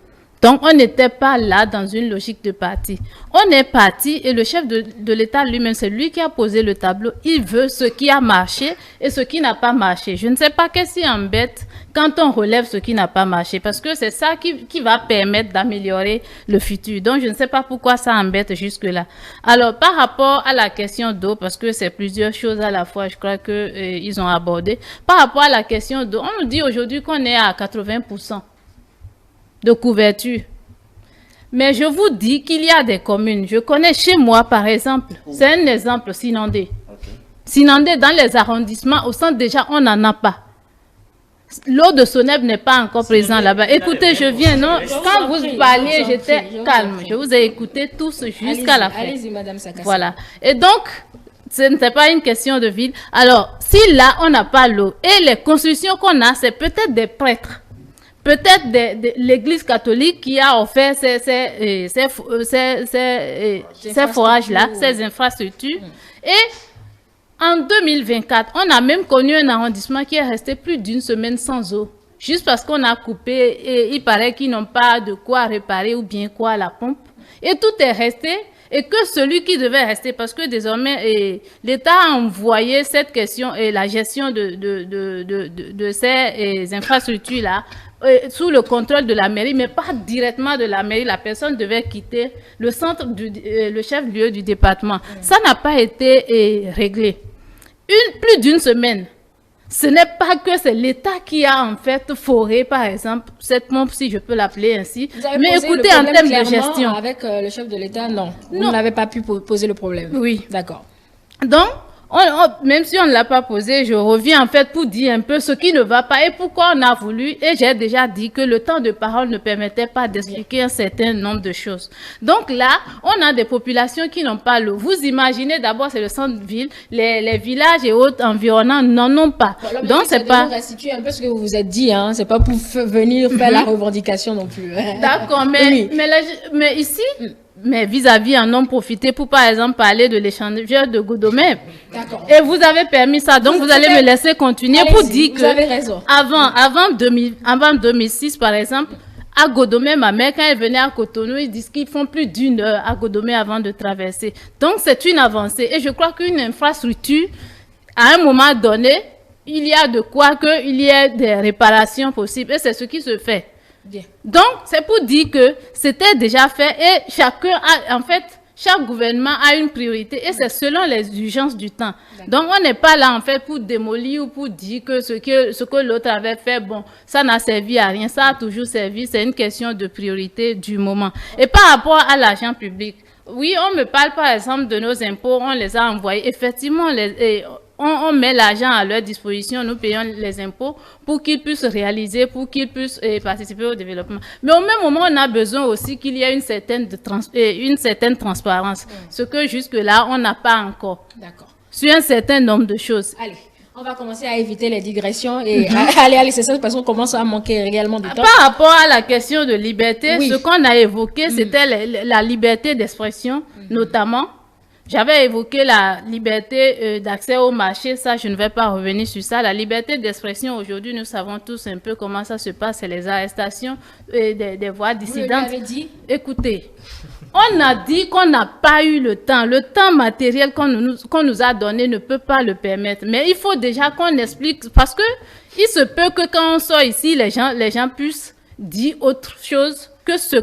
Donc, on n'était pas là dans une logique de parti. On est parti et le chef de l'État lui-même, c'est lui qui a posé le tableau. Il veut ce qui a marché et ce qui n'a pas marché. Je ne sais pas qu'est-ce qui embête quand on relève ce qui n'a pas marché parce que c'est ça qui va permettre d'améliorer le futur. Donc, je ne sais pas pourquoi ça embête jusque-là. Alors, par rapport à la question d'eau, parce que c'est plusieurs choses à la fois, je crois qu'ils ont abordé. Par rapport à la question d'eau, on nous dit aujourd'hui qu'on est à 80% de couverture. Mais je vous dis qu'il y a des communes. Je connais chez moi, par exemple, c'est un exemple, Sinandé. Sinandé, dans les arrondissements, au centre déjà, on n'en a pas. L'eau de Soneb n'est pas encore présente là-bas. Écoutez, je viens, non? Quand vous parliez, j'étais calme. Je vous ai écouté tous jusqu'à la fin. Allez-y, Madame Sakassi. Voilà. Et donc, ce n'était pas une question de vide. Alors, si là, on n'a pas l'eau, et les constructions qu'on a, c'est peut-être des prêtres. Peut-être l'Église catholique qui a offert ces forages-là, ces infrastructures. Et en 2024, on a même connu un arrondissement qui est resté plus d'une semaine sans eau. Juste parce qu'on a coupé et il paraît qu'ils n'ont pas de quoi réparer ou bien quoi à la pompe. Et tout est resté. Et que celui qui devait rester, parce que désormais, l'État a envoyé cette question et la gestion de ces infrastructures-là sous le contrôle de la mairie, mais pas directement de la mairie. La personne devait quitter le centre, le chef-lieu du département. Ça n'a pas été réglé. Plus d'une semaine. Ce n'est pas que c'est l'État qui a en fait foré, par exemple, cette pompe, si je peux l'appeler ainsi. Mais écoutez, en termes de gestion. Avec le chef de l'État, non. Vous n'avez pas pu poser le problème. Oui. D'accord. Donc, même si on ne l'a pas posé, je reviens en fait pour dire un peu ce qui ne va pas et pourquoi on a voulu. Et j'ai déjà dit que le temps de parole ne permettait pas d'expliquer un certain nombre de choses. Donc là, on a des populations qui n'ont pas l'eau. Vous imaginez, d'abord, c'est le centre-ville, les villages et autres environnants n'en ont pas. Voilà, donc c'est pas... restituer un peu ce que vous vous êtes dit, hein. C'est pas pour venir faire la revendication non plus. D'accord, mais ici... Mais vis-à-vis, en ont profité pour, par exemple, parler de l'échangeur de Godomé. D'accord. Et vous avez permis ça. Donc, vous allez me laisser continuer pour dire vous avez raison. Avant 2006, par exemple, à Godomé, ma mère, quand elle venait à Cotonou, ils disent qu'ils font plus d'une heure à Godomé avant de traverser. Donc, c'est une avancée. Et je crois qu'une infrastructure, à un moment donné, il y a de quoi qu'il y ait des réparations possibles. Et c'est ce qui se fait. Bien. Donc, c'est pour dire que c'était déjà fait et chacun a, en fait, chaque gouvernement a une priorité et c'est selon les urgences du temps. Donc, on n'est pas là, en fait, pour démolir ou pour dire que ce que l'autre avait fait, bon, ça n'a servi à rien, ça a toujours servi, c'est une question de priorité du moment. Et par rapport à l'argent public, Oui, on me parle par exemple de nos impôts, on les a envoyés. Effectivement, on met l'argent à leur disposition, nous payons les impôts pour qu'ils puissent réaliser, pour qu'ils puissent participer au développement. Mais au même moment, on a besoin aussi qu'il y ait une certaine transparence, ce que jusque-là, on n'a pas encore. D'accord. Sur un certain nombre de choses. Allez. On va commencer à éviter les digressions et aller à l'essentiel parce qu'on commence à manquer réellement de temps. Par rapport à la question de liberté, ce qu'on a évoqué, c'était la liberté d'expression, notamment. J'avais évoqué la liberté d'accès au marché, ça je ne vais pas revenir sur ça. La liberté d'expression, aujourd'hui, nous savons tous un peu comment ça se passe, c'est les arrestations des voix dissidentes. Vous l'avez dit. Écoutez, on a dit qu'on n'a pas eu le temps matériel qu'on nous a donné ne peut pas le permettre. Mais il faut déjà qu'on explique, parce que il se peut que quand on sort ici, les gens puissent dire autre chose que ce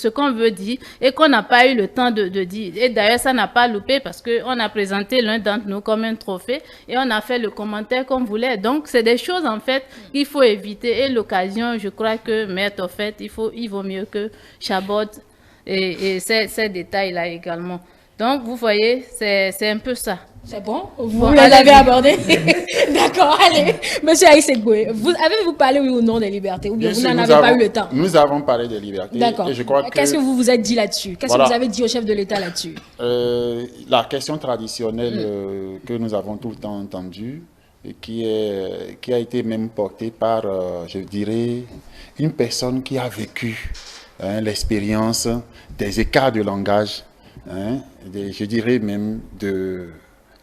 qu'on veut dire et qu'on n'a pas eu le temps de dire. Et d'ailleurs, ça n'a pas loupé parce qu'on a présenté l'un d'entre nous comme un trophée et on a fait le commentaire qu'on voulait. Donc, c'est des choses, en fait, qu'il faut éviter. Et l'occasion, je crois que, Maître, en fait, il vaut mieux que j'aborde et ces détails-là également. Donc, vous voyez, c'est un peu ça. C'est bon? Vous l'avez abordé? D'accord, allez. Monsieur Aïssegoué, avez-vous parlé, oui ou non, des libertés? Ou bien vous n'en avez pas eu le temps? Nous avons parlé des libertés. D'accord. Qu'est-ce que vous vous êtes dit là-dessus? Qu'est-ce que vous avez dit au chef de l'État là-dessus? La question traditionnelle que nous avons tout le temps entendue, et qui a été même portée par, je dirais, une personne qui a vécu l'expérience des écarts de langage, je dirais même de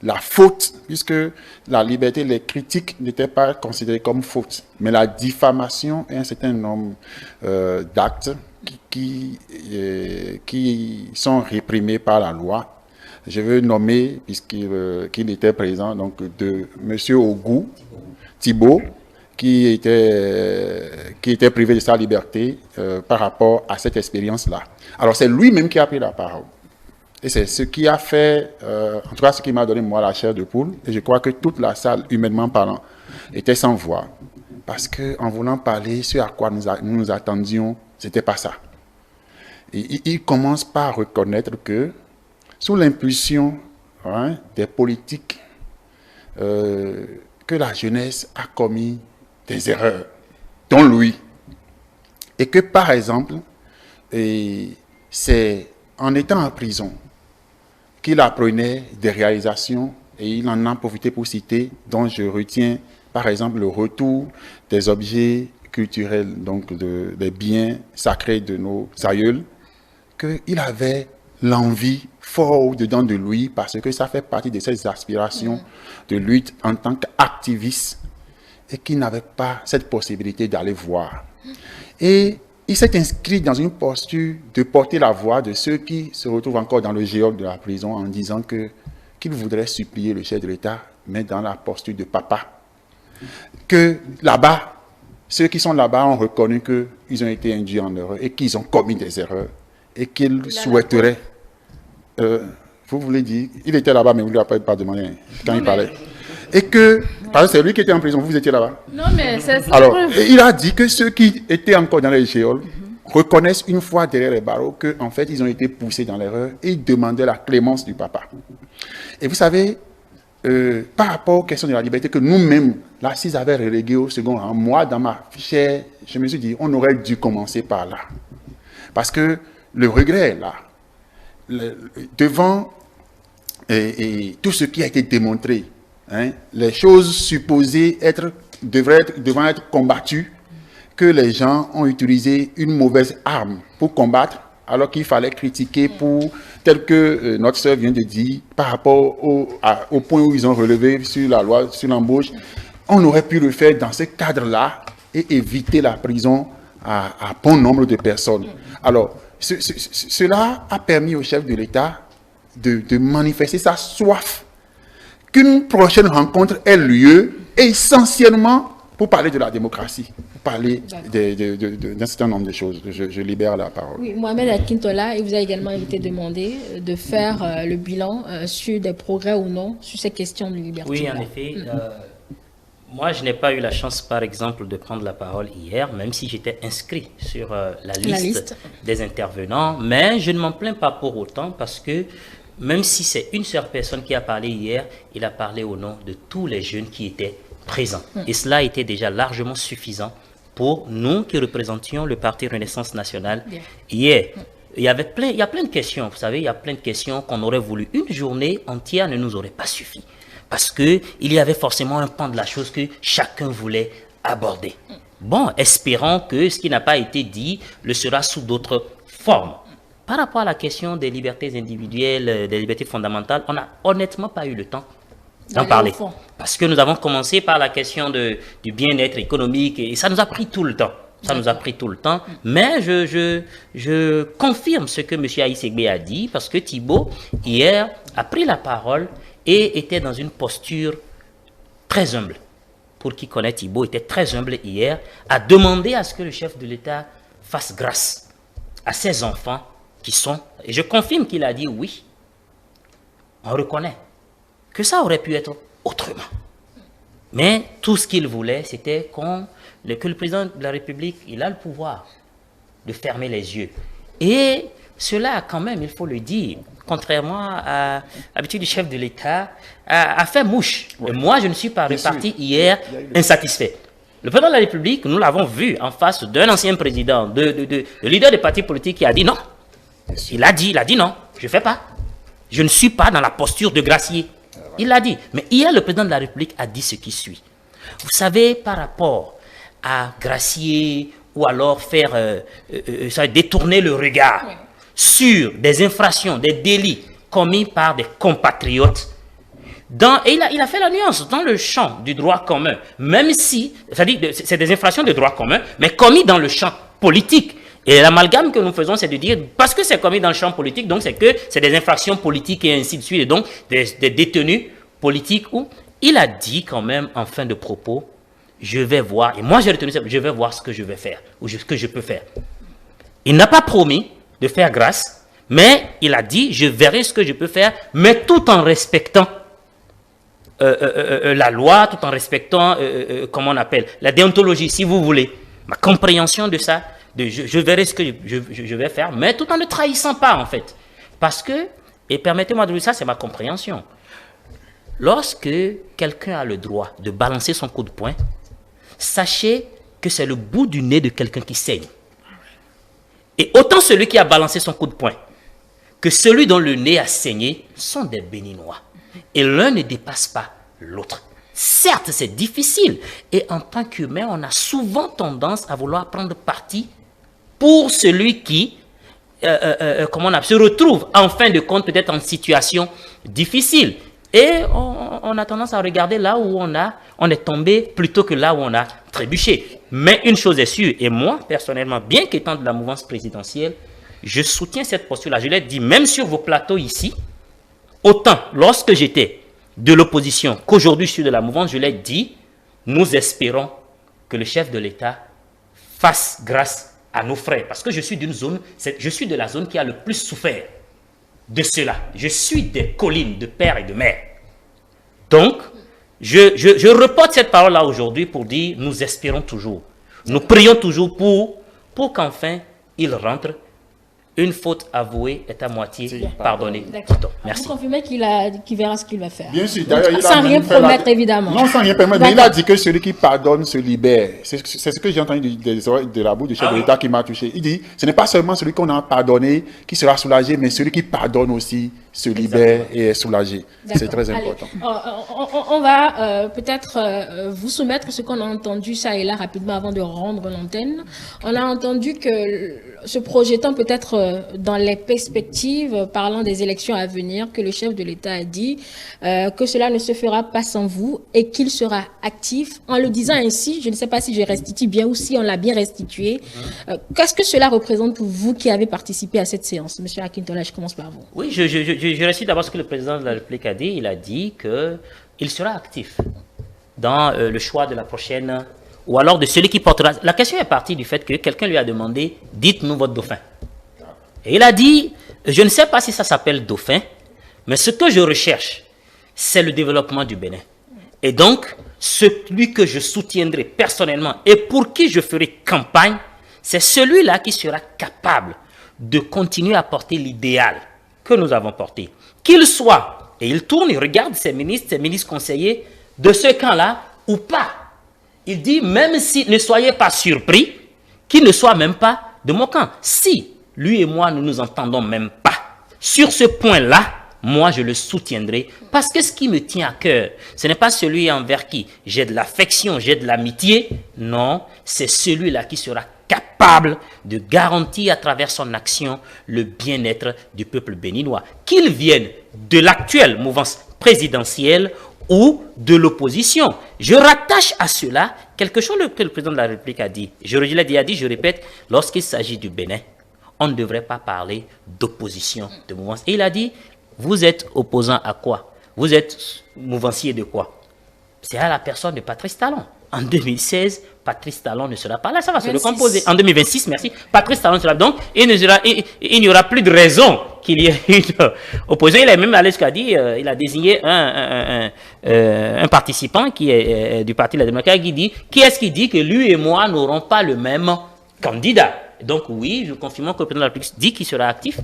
la faute, puisque la liberté, les critiques n'étaient pas considérées comme faute, mais la diffamation et un certain nombre d'actes qui sont réprimés par la loi. Je veux nommer, puisqu'il était présent, donc de M. Ogou Thibault, qui était privé de sa liberté par rapport à cette expérience-là. Alors c'est lui-même qui a pris la parole. Et c'est ce qui a fait, en tout cas ce qui m'a donné moi la chair de poule, et je crois que toute la salle, humainement parlant, était sans voix. Parce qu'en voulant parler, ce à quoi nous attendions, ce n'était pas ça. Et il commence par reconnaître que, sous l'impulsion des politiques, que la jeunesse a commis des erreurs, dont lui. Et que, par exemple, c'est en étant en prison qu'il apprenait des réalisations, et il en a profité pour citer, dont je retiens, par exemple, le retour des objets culturels, donc des biens sacrés de nos aïeuls, qu'il avait l'envie fort au-dedans de lui, parce que ça fait partie de ses aspirations de lutte en tant qu'activiste, et qu'il n'avait pas cette possibilité d'aller voir. Et il s'est inscrit dans une posture de porter la voix de ceux qui se retrouvent encore dans le géol de la prison en disant qu'il voudrait supplier le chef de l'État, mais dans la posture de papa. Que là-bas, ceux qui sont là-bas ont reconnu qu'ils ont été induits en erreur et qu'ils ont commis des erreurs et qu'ils souhaiteraient... vous voulez dire, il était là-bas, mais vous ne lui avez pas demandé quand il parlait. Et que, parce que c'est lui qui était en prison, vous étiez là-bas. Non, mais c'est ça. Alors, il a dit que ceux qui étaient encore dans les géoles reconnaissent une fois derrière les barreaux qu'en fait, ils ont été poussés dans l'erreur et ils demandaient la clémence du papa. Et vous savez, par rapport aux questions de la liberté que nous-mêmes, l'assise avait relégué au second rang, moi, dans ma chair, je me suis dit, on aurait dû commencer par là. Parce que le regret est là. Devant tout ce qui a été démontré, les choses supposées devant être combattues, que les gens ont utilisé une mauvaise arme pour combattre, alors qu'il fallait critiquer tel que notre sœur vient de dire, par rapport au point où ils ont relevé sur la loi, sur l'embauche. On aurait pu le faire dans ce cadre-là et éviter la prison à bon nombre de personnes. Alors, cela a permis au chef de l'État de manifester sa soif qu'une prochaine rencontre ait lieu, essentiellement pour parler de la démocratie, pour parler d'un certain nombre de choses. Je libère la parole. Oui, Mohamed Akintola, il vous a également été demandé de faire le bilan sur des progrès ou non sur ces questions de liberté. Oui, en effet. Moi, je n'ai pas eu la chance, par exemple, de prendre la parole hier, même si j'étais inscrit sur la liste des intervenants. Mais je ne m'en plains pas pour autant parce que même si c'est une seule personne qui a parlé hier, il a parlé au nom de tous les jeunes qui étaient présents. Et cela était déjà largement suffisant pour nous qui représentions le Parti Renaissance Nationale hier. Il y a plein de questions, vous savez, il y a plein de questions qu'on aurait voulu. Une journée entière ne nous aurait pas suffi. Parce qu'il y avait forcément un pan de la chose que chacun voulait aborder. Bon, espérons que ce qui n'a pas été dit le sera sous d'autres formes. Par rapport à la question des libertés individuelles, des libertés fondamentales, on n'a honnêtement pas eu le temps d'en parler. Parce que nous avons commencé par la question du bien-être économique et ça nous a pris tout le temps. Ça nous a pris tout le temps. Mais je confirme ce que M. Aïssegbe a dit parce que Thibault, hier, a pris la parole et était dans une posture très humble. Pour qui connaît Thibault, était très humble hier, a demandé à ce que le chef de l'État fasse grâce à ses enfants qui sont... Et je confirme qu'il a dit oui. On reconnaît que ça aurait pu être autrement. Mais tout ce qu'il voulait, c'était que le président de la République, il a le pouvoir de fermer les yeux. Et cela, quand même, il faut le dire, contrairement à l'habitude du chef de l'État, a fait mouche. Et moi, je ne suis pas reparti hier insatisfait. Le président de la République, nous l'avons vu en face d'un ancien président, de leader des partis politiques qui a dit non. Il a dit non, je ne fais pas. Je ne suis pas dans la posture de gracier. Il l'a dit. Mais hier, le président de la République a dit ce qui suit. Vous savez, par rapport à gracier ou alors faire détourner le regard sur des infractions, des délits commis par des compatriotes, et il a fait la nuance dans le champ du droit commun, même si, c'est-à-dire c'est des infractions de droit commun, mais commis dans le champ politique. Et l'amalgame que nous faisons, c'est de dire, parce que c'est commis dans le champ politique, donc c'est que c'est des infractions politiques et ainsi de suite, et donc des détenus politiques. Où il a dit quand même en fin de propos, je vais voir, et moi j'ai retenu ça, je vais voir ce que je vais faire, ou ce que je peux faire. Il n'a pas promis de faire grâce, mais il a dit, je verrai ce que je peux faire, mais tout en respectant la loi, tout en respectant, comment on appelle, la déontologie, si vous voulez, ma compréhension de ça, je verrai ce que je vais faire, mais tout en ne trahissant pas, en fait. Parce que, et permettez-moi de dire ça, c'est ma compréhension. Lorsque quelqu'un a le droit de balancer son coup de poing, sachez que c'est le bout du nez de quelqu'un qui saigne. Et autant celui qui a balancé son coup de poing que celui dont le nez a saigné sont des béninois. Et l'un ne dépasse pas l'autre. Certes, c'est difficile. Et en tant qu'humain, on a souvent tendance à vouloir prendre parti pour celui qui se retrouve en fin de compte peut-être en situation difficile. Et on a tendance à regarder là où on est tombé plutôt que là où on a trébuché. Mais une chose est sûre, et moi personnellement, bien qu'étant de la mouvance présidentielle, je soutiens cette posture-là. Je l'ai dit même sur vos plateaux ici, autant lorsque j'étais de l'opposition qu'aujourd'hui je suis de la mouvance, je l'ai dit, nous espérons que le chef de l'État fasse grâce à nos frères. Parce que je suis de la zone qui a le plus souffert de cela. Je suis des collines de père et de mère. Donc, je reporte cette parole-là aujourd'hui pour dire, nous espérons toujours, nous prions toujours pour qu'enfin il rentre. Une faute avouée est à moitié pardonnée. Merci. Vous confirmez qu'il verra ce qu'il va faire. Bien sûr. D'ailleurs, sans rien promettre, évidemment. Non, sans rien promettre. Mais il a dit que celui qui pardonne se libère. C'est ce que j'ai entendu de la bouche du chef de l'État qui m'a touché. Il dit, ce n'est pas seulement celui qu'on a pardonné qui sera soulagé, mais celui qui pardonne aussi se libère et est soulagé. C'est très important. On va peut-être vous soumettre ce qu'on a entendu ça et là rapidement avant de rendre l'antenne. On a entendu que se projetant peut-être dans les perspectives parlant des élections à venir, que le chef de l'État a dit que cela ne se fera pas sans vous et qu'il sera actif. En le disant ainsi, je ne sais pas si je restitue bien ou si on l'a bien restitué. Qu'est-ce que cela représente pour vous qui avez participé à cette séance? Monsieur Akintola, je commence par vous. Oui, je récite d'abord ce que le président de la République a dit. Il a dit qu'il sera actif dans le choix de la prochaine, ou alors de celui qui portera. La question est partie du fait que quelqu'un lui a demandé, dites-nous votre dauphin. Et il a dit, je ne sais pas si ça s'appelle dauphin, mais ce que je recherche, c'est le développement du Bénin. Et donc, celui que je soutiendrai personnellement et pour qui je ferai campagne, c'est celui-là qui sera capable de continuer à porter l'idéal que nous avons porté. Qu'il soit, et il tourne, il regarde ses ministres conseillers de ce camp-là ou pas. Il dit, même si, ne soyez pas surpris, qu'il ne soit même pas de mon camp. Si lui et moi, nous nous entendons même pas sur ce point-là, moi, je le soutiendrai parce que ce qui me tient à cœur, ce n'est pas celui envers qui j'ai de l'affection, j'ai de l'amitié. Non, c'est celui-là qui sera capable de garantir à travers son action le bien-être du peuple béninois. Qu'il vienne de l'actuelle mouvance présidentielle ou de l'opposition. Je rattache à cela quelque chose que le président de la République a dit. Je répète, lorsqu'il s'agit du Bénin, on ne devrait pas parler d'opposition, de mouvance. Et il a dit, vous êtes opposant à quoi? Vous êtes mouvancier de quoi? C'est à la personne de Patrice Talon. En 2016, Patrice Talon ne sera pas là, ça va se recomposer. En 2026, merci, Patrice Talon sera donc, il n'y aura plus de raison qu'il y ait une opposition. Il est même allé jusqu'à dire, il a désigné un participant qui est du Parti de la démocratie, qui est-ce qui dit que lui et moi n'aurons pas le même candidat? Donc oui, je confirme que le président de la République dit qu'il sera actif,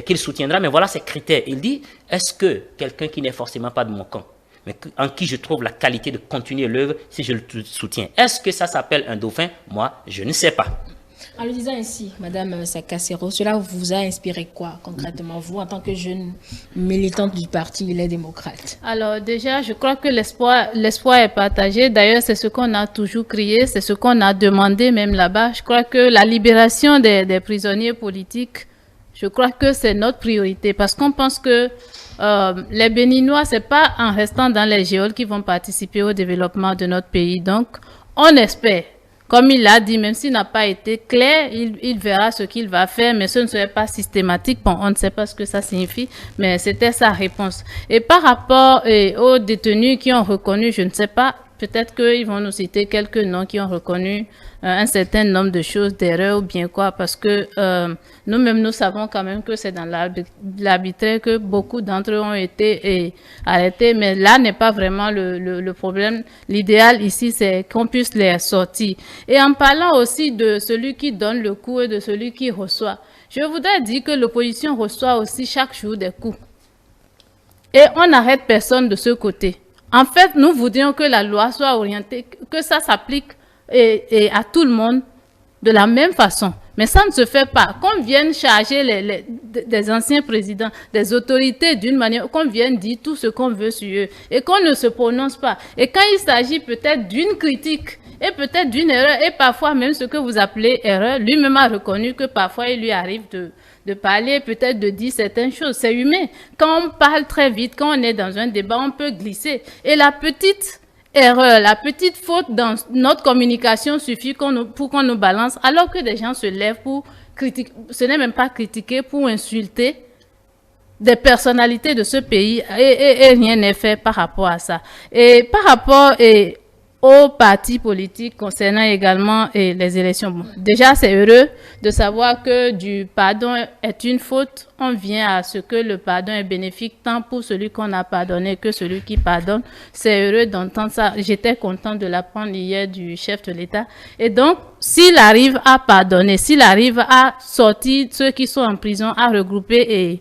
qu'il soutiendra, mais voilà ses critères. Il dit, est-ce que quelqu'un qui n'est forcément pas de mon camp, mais en qui je trouve la qualité de continuer l'œuvre, si je le soutiens, est-ce que ça s'appelle un dauphin? Moi, je ne sais pas. En le disant ainsi, Madame Sakasero, cela vous a inspiré quoi concrètement, vous, en tant que jeune militante du Parti Les Démocrates? Alors déjà, je crois que l'espoir est partagé. D'ailleurs, c'est ce qu'on a toujours crié, c'est ce qu'on a demandé même là-bas. Je crois que la libération des prisonniers politiques, je crois que c'est notre priorité parce qu'on pense que les Béninois, c'est pas en restant dans les géoles qu'ils vont participer au développement de notre pays. Donc, on espère. Comme il l'a dit, même s'il n'a pas été clair, il verra ce qu'il va faire, mais ce ne serait pas systématique. Bon, on ne sait pas ce que ça signifie, mais c'était sa réponse. Et par rapport aux détenus qui ont reconnu, je ne sais pas, peut-être qu'ils vont nous citer quelques noms qui ont reconnu un certain nombre de choses, d'erreurs ou bien quoi, parce que nous-mêmes, nous savons quand même que c'est dans l'arbitraire que beaucoup d'entre eux ont été arrêtés, mais là n'est pas vraiment le problème. L'idéal ici, c'est qu'on puisse les sortir. Et en parlant aussi de celui qui donne le coup et de celui qui reçoit, je voudrais dire que l'opposition reçoit aussi chaque jour des coups. Et on n'arrête personne de ce côté. En fait, nous voudrions que la loi soit orientée, que ça s'applique et à tout le monde de la même façon. Mais ça ne se fait pas. Qu'on vienne charger des anciens présidents, des autorités d'une manière, qu'on vienne dire tout ce qu'on veut sur eux et qu'on ne se prononce pas. Et quand il s'agit peut-être d'une critique et peut-être d'une erreur et parfois même ce que vous appelez erreur, lui-même a reconnu que parfois il lui arrive de parler, peut-être de dire certaines choses. C'est humain. Quand on parle très vite, quand on est dans un débat, on peut glisser. Et la petite erreur, la petite faute dans notre communication suffit pour qu'on nous balance, alors que des gens se lèvent pour critiquer, ce n'est même pas critiquer, pour insulter des personnalités de ce pays et rien n'est fait par rapport à ça. Et par rapport aux partis politiques concernant également les élections. Bon, déjà, c'est heureux de savoir que du pardon est une faute. On vient à ce que le pardon est bénéfique tant pour celui qu'on a pardonné que celui qui pardonne. C'est heureux d'entendre ça. J'étais contente de l'apprendre hier du chef de l'État. Et donc, s'il arrive à pardonner, s'il arrive à sortir ceux qui sont en prison, à regrouper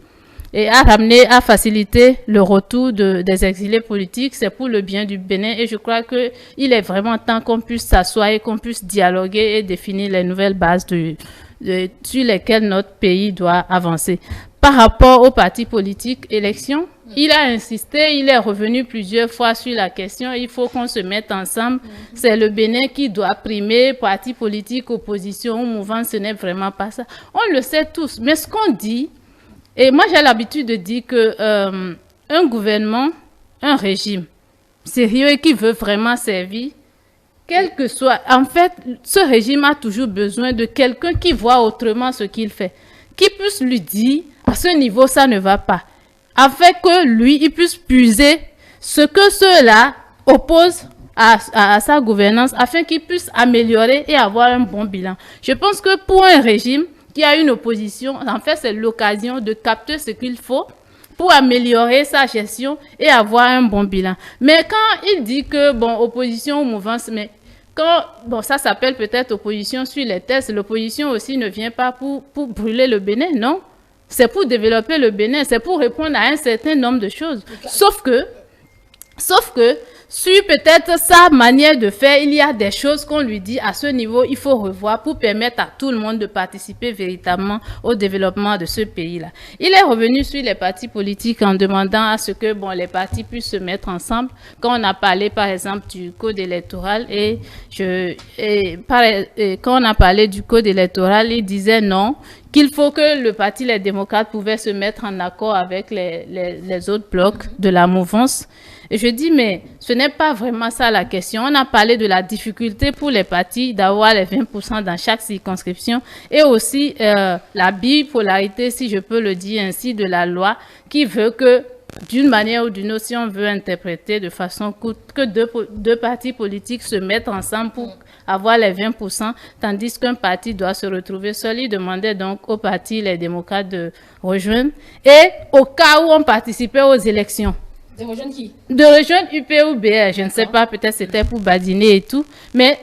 et à ramener, à faciliter le retour des exilés politiques, c'est pour le bien du Bénin. Et je crois qu'il est vraiment temps qu'on puisse s'asseoir et qu'on puisse dialoguer et définir les nouvelles bases sur lesquelles notre pays doit avancer. Par rapport aux partis politiques, élections, il a insisté, il est revenu plusieurs fois sur la question, il faut qu'on se mette ensemble. C'est le Bénin qui doit primer, partis politiques, opposition, mouvement, ce n'est vraiment pas ça. On le sait tous, mais ce qu'on dit, et moi, j'ai l'habitude de dire que un gouvernement, un régime sérieux et qui veut vraiment servir, quel que soit... En fait, ce régime a toujours besoin de quelqu'un qui voit autrement ce qu'il fait, qui puisse lui dire, à ce niveau, ça ne va pas, afin que lui, il puisse puiser ce que ceux-là opposent à sa gouvernance, afin qu'il puisse améliorer et avoir un bon bilan. Je pense que pour un régime qui a une opposition, en fait, c'est l'occasion de capter ce qu'il faut pour améliorer sa gestion et avoir un bon bilan. Mais quand il dit que, bon, opposition ou mouvance, mais quand, bon, ça s'appelle peut-être opposition sur les tests, l'opposition aussi ne vient pas pour brûler le Bénin, non? C'est pour développer le Bénin, c'est pour répondre à un certain nombre de choses. Sauf que, sur peut-être sa manière de faire, il y a des choses qu'on lui dit à ce niveau, il faut revoir pour permettre à tout le monde de participer véritablement au développement de ce pays-là. Il est revenu sur les partis politiques en demandant à ce que bon, les partis puissent se mettre ensemble. Quand on a parlé par exemple du code électoral quand on a parlé du code électoral, il disait non, qu'il faut que le parti Les Démocrates pouvait se mettre en accord avec les autres blocs de la mouvance. Et je dis, mais ce n'est pas vraiment ça la question. On a parlé de la difficulté pour les partis d'avoir les 20% dans chaque circonscription et aussi la bipolarité, si je peux le dire ainsi, de la loi qui veut que, d'une manière ou d'une autre, si on veut interpréter de façon que deux partis politiques se mettent ensemble pour avoir les 20%, tandis qu'un parti doit se retrouver seul. Il demandait donc au parti Les Démocrates de rejoindre. Et au cas où on participait aux élections, de rejoindre qui? De rejoindre UP ou BR, je ne sais pas, peut-être c'était pour badiner et tout. Mais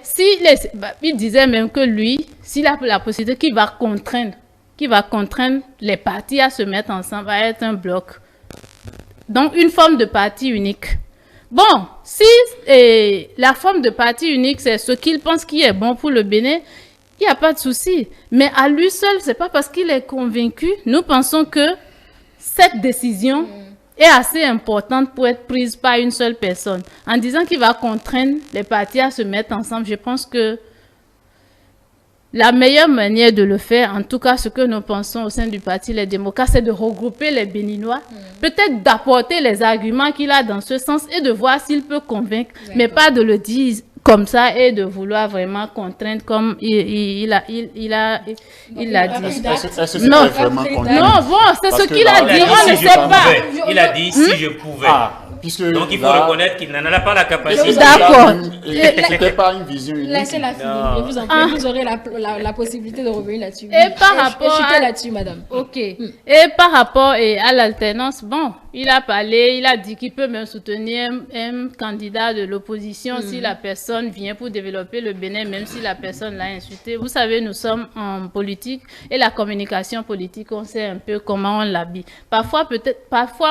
il disait même que lui, s'il a la possibilité, qu'il va contraindre les partis à se mettre ensemble, à être un bloc. Donc, une forme de parti unique. Bon, si la forme de parti unique, c'est ce qu'il pense qui est bon pour le Bénin, il n'y a pas de souci. Mais à lui seul, ce n'est pas parce qu'il est convaincu. Nous pensons que cette décision est assez importante pour être prise par une seule personne. En disant qu'il va contraindre les partis à se mettre ensemble, je pense que la meilleure manière de le faire, en tout cas ce que nous pensons au sein du Parti Les Démocrates, c'est de regrouper les Béninois, peut-être d'apporter les arguments qu'il a dans ce sens et de voir s'il peut convaincre, mais pas de le dire comme ça et de vouloir vraiment contraindre comme il l'a dit. Est-ce que non, vraiment non, bon, c'est ce qu'il a dit, on ne sait pas. Il a dit si je pouvais. Donc il faut reconnaître qu'il n'en a pas la capacité. D'accord. C'était pas une vision unique. Laissez-la finir. Vous en prie, vous aurez la possibilité de revenir là-dessus. Et par rapport à là-dessus, madame. Ok. Et par rapport à l'alternance, bon, il a parlé, il a dit qu'il peut même soutenir un candidat de l'opposition si la personne vient pour développer le Bénin, même si la personne l'a insulté. Vous savez, nous sommes en politique et la communication politique, on sait un peu comment on l'habille. Parfois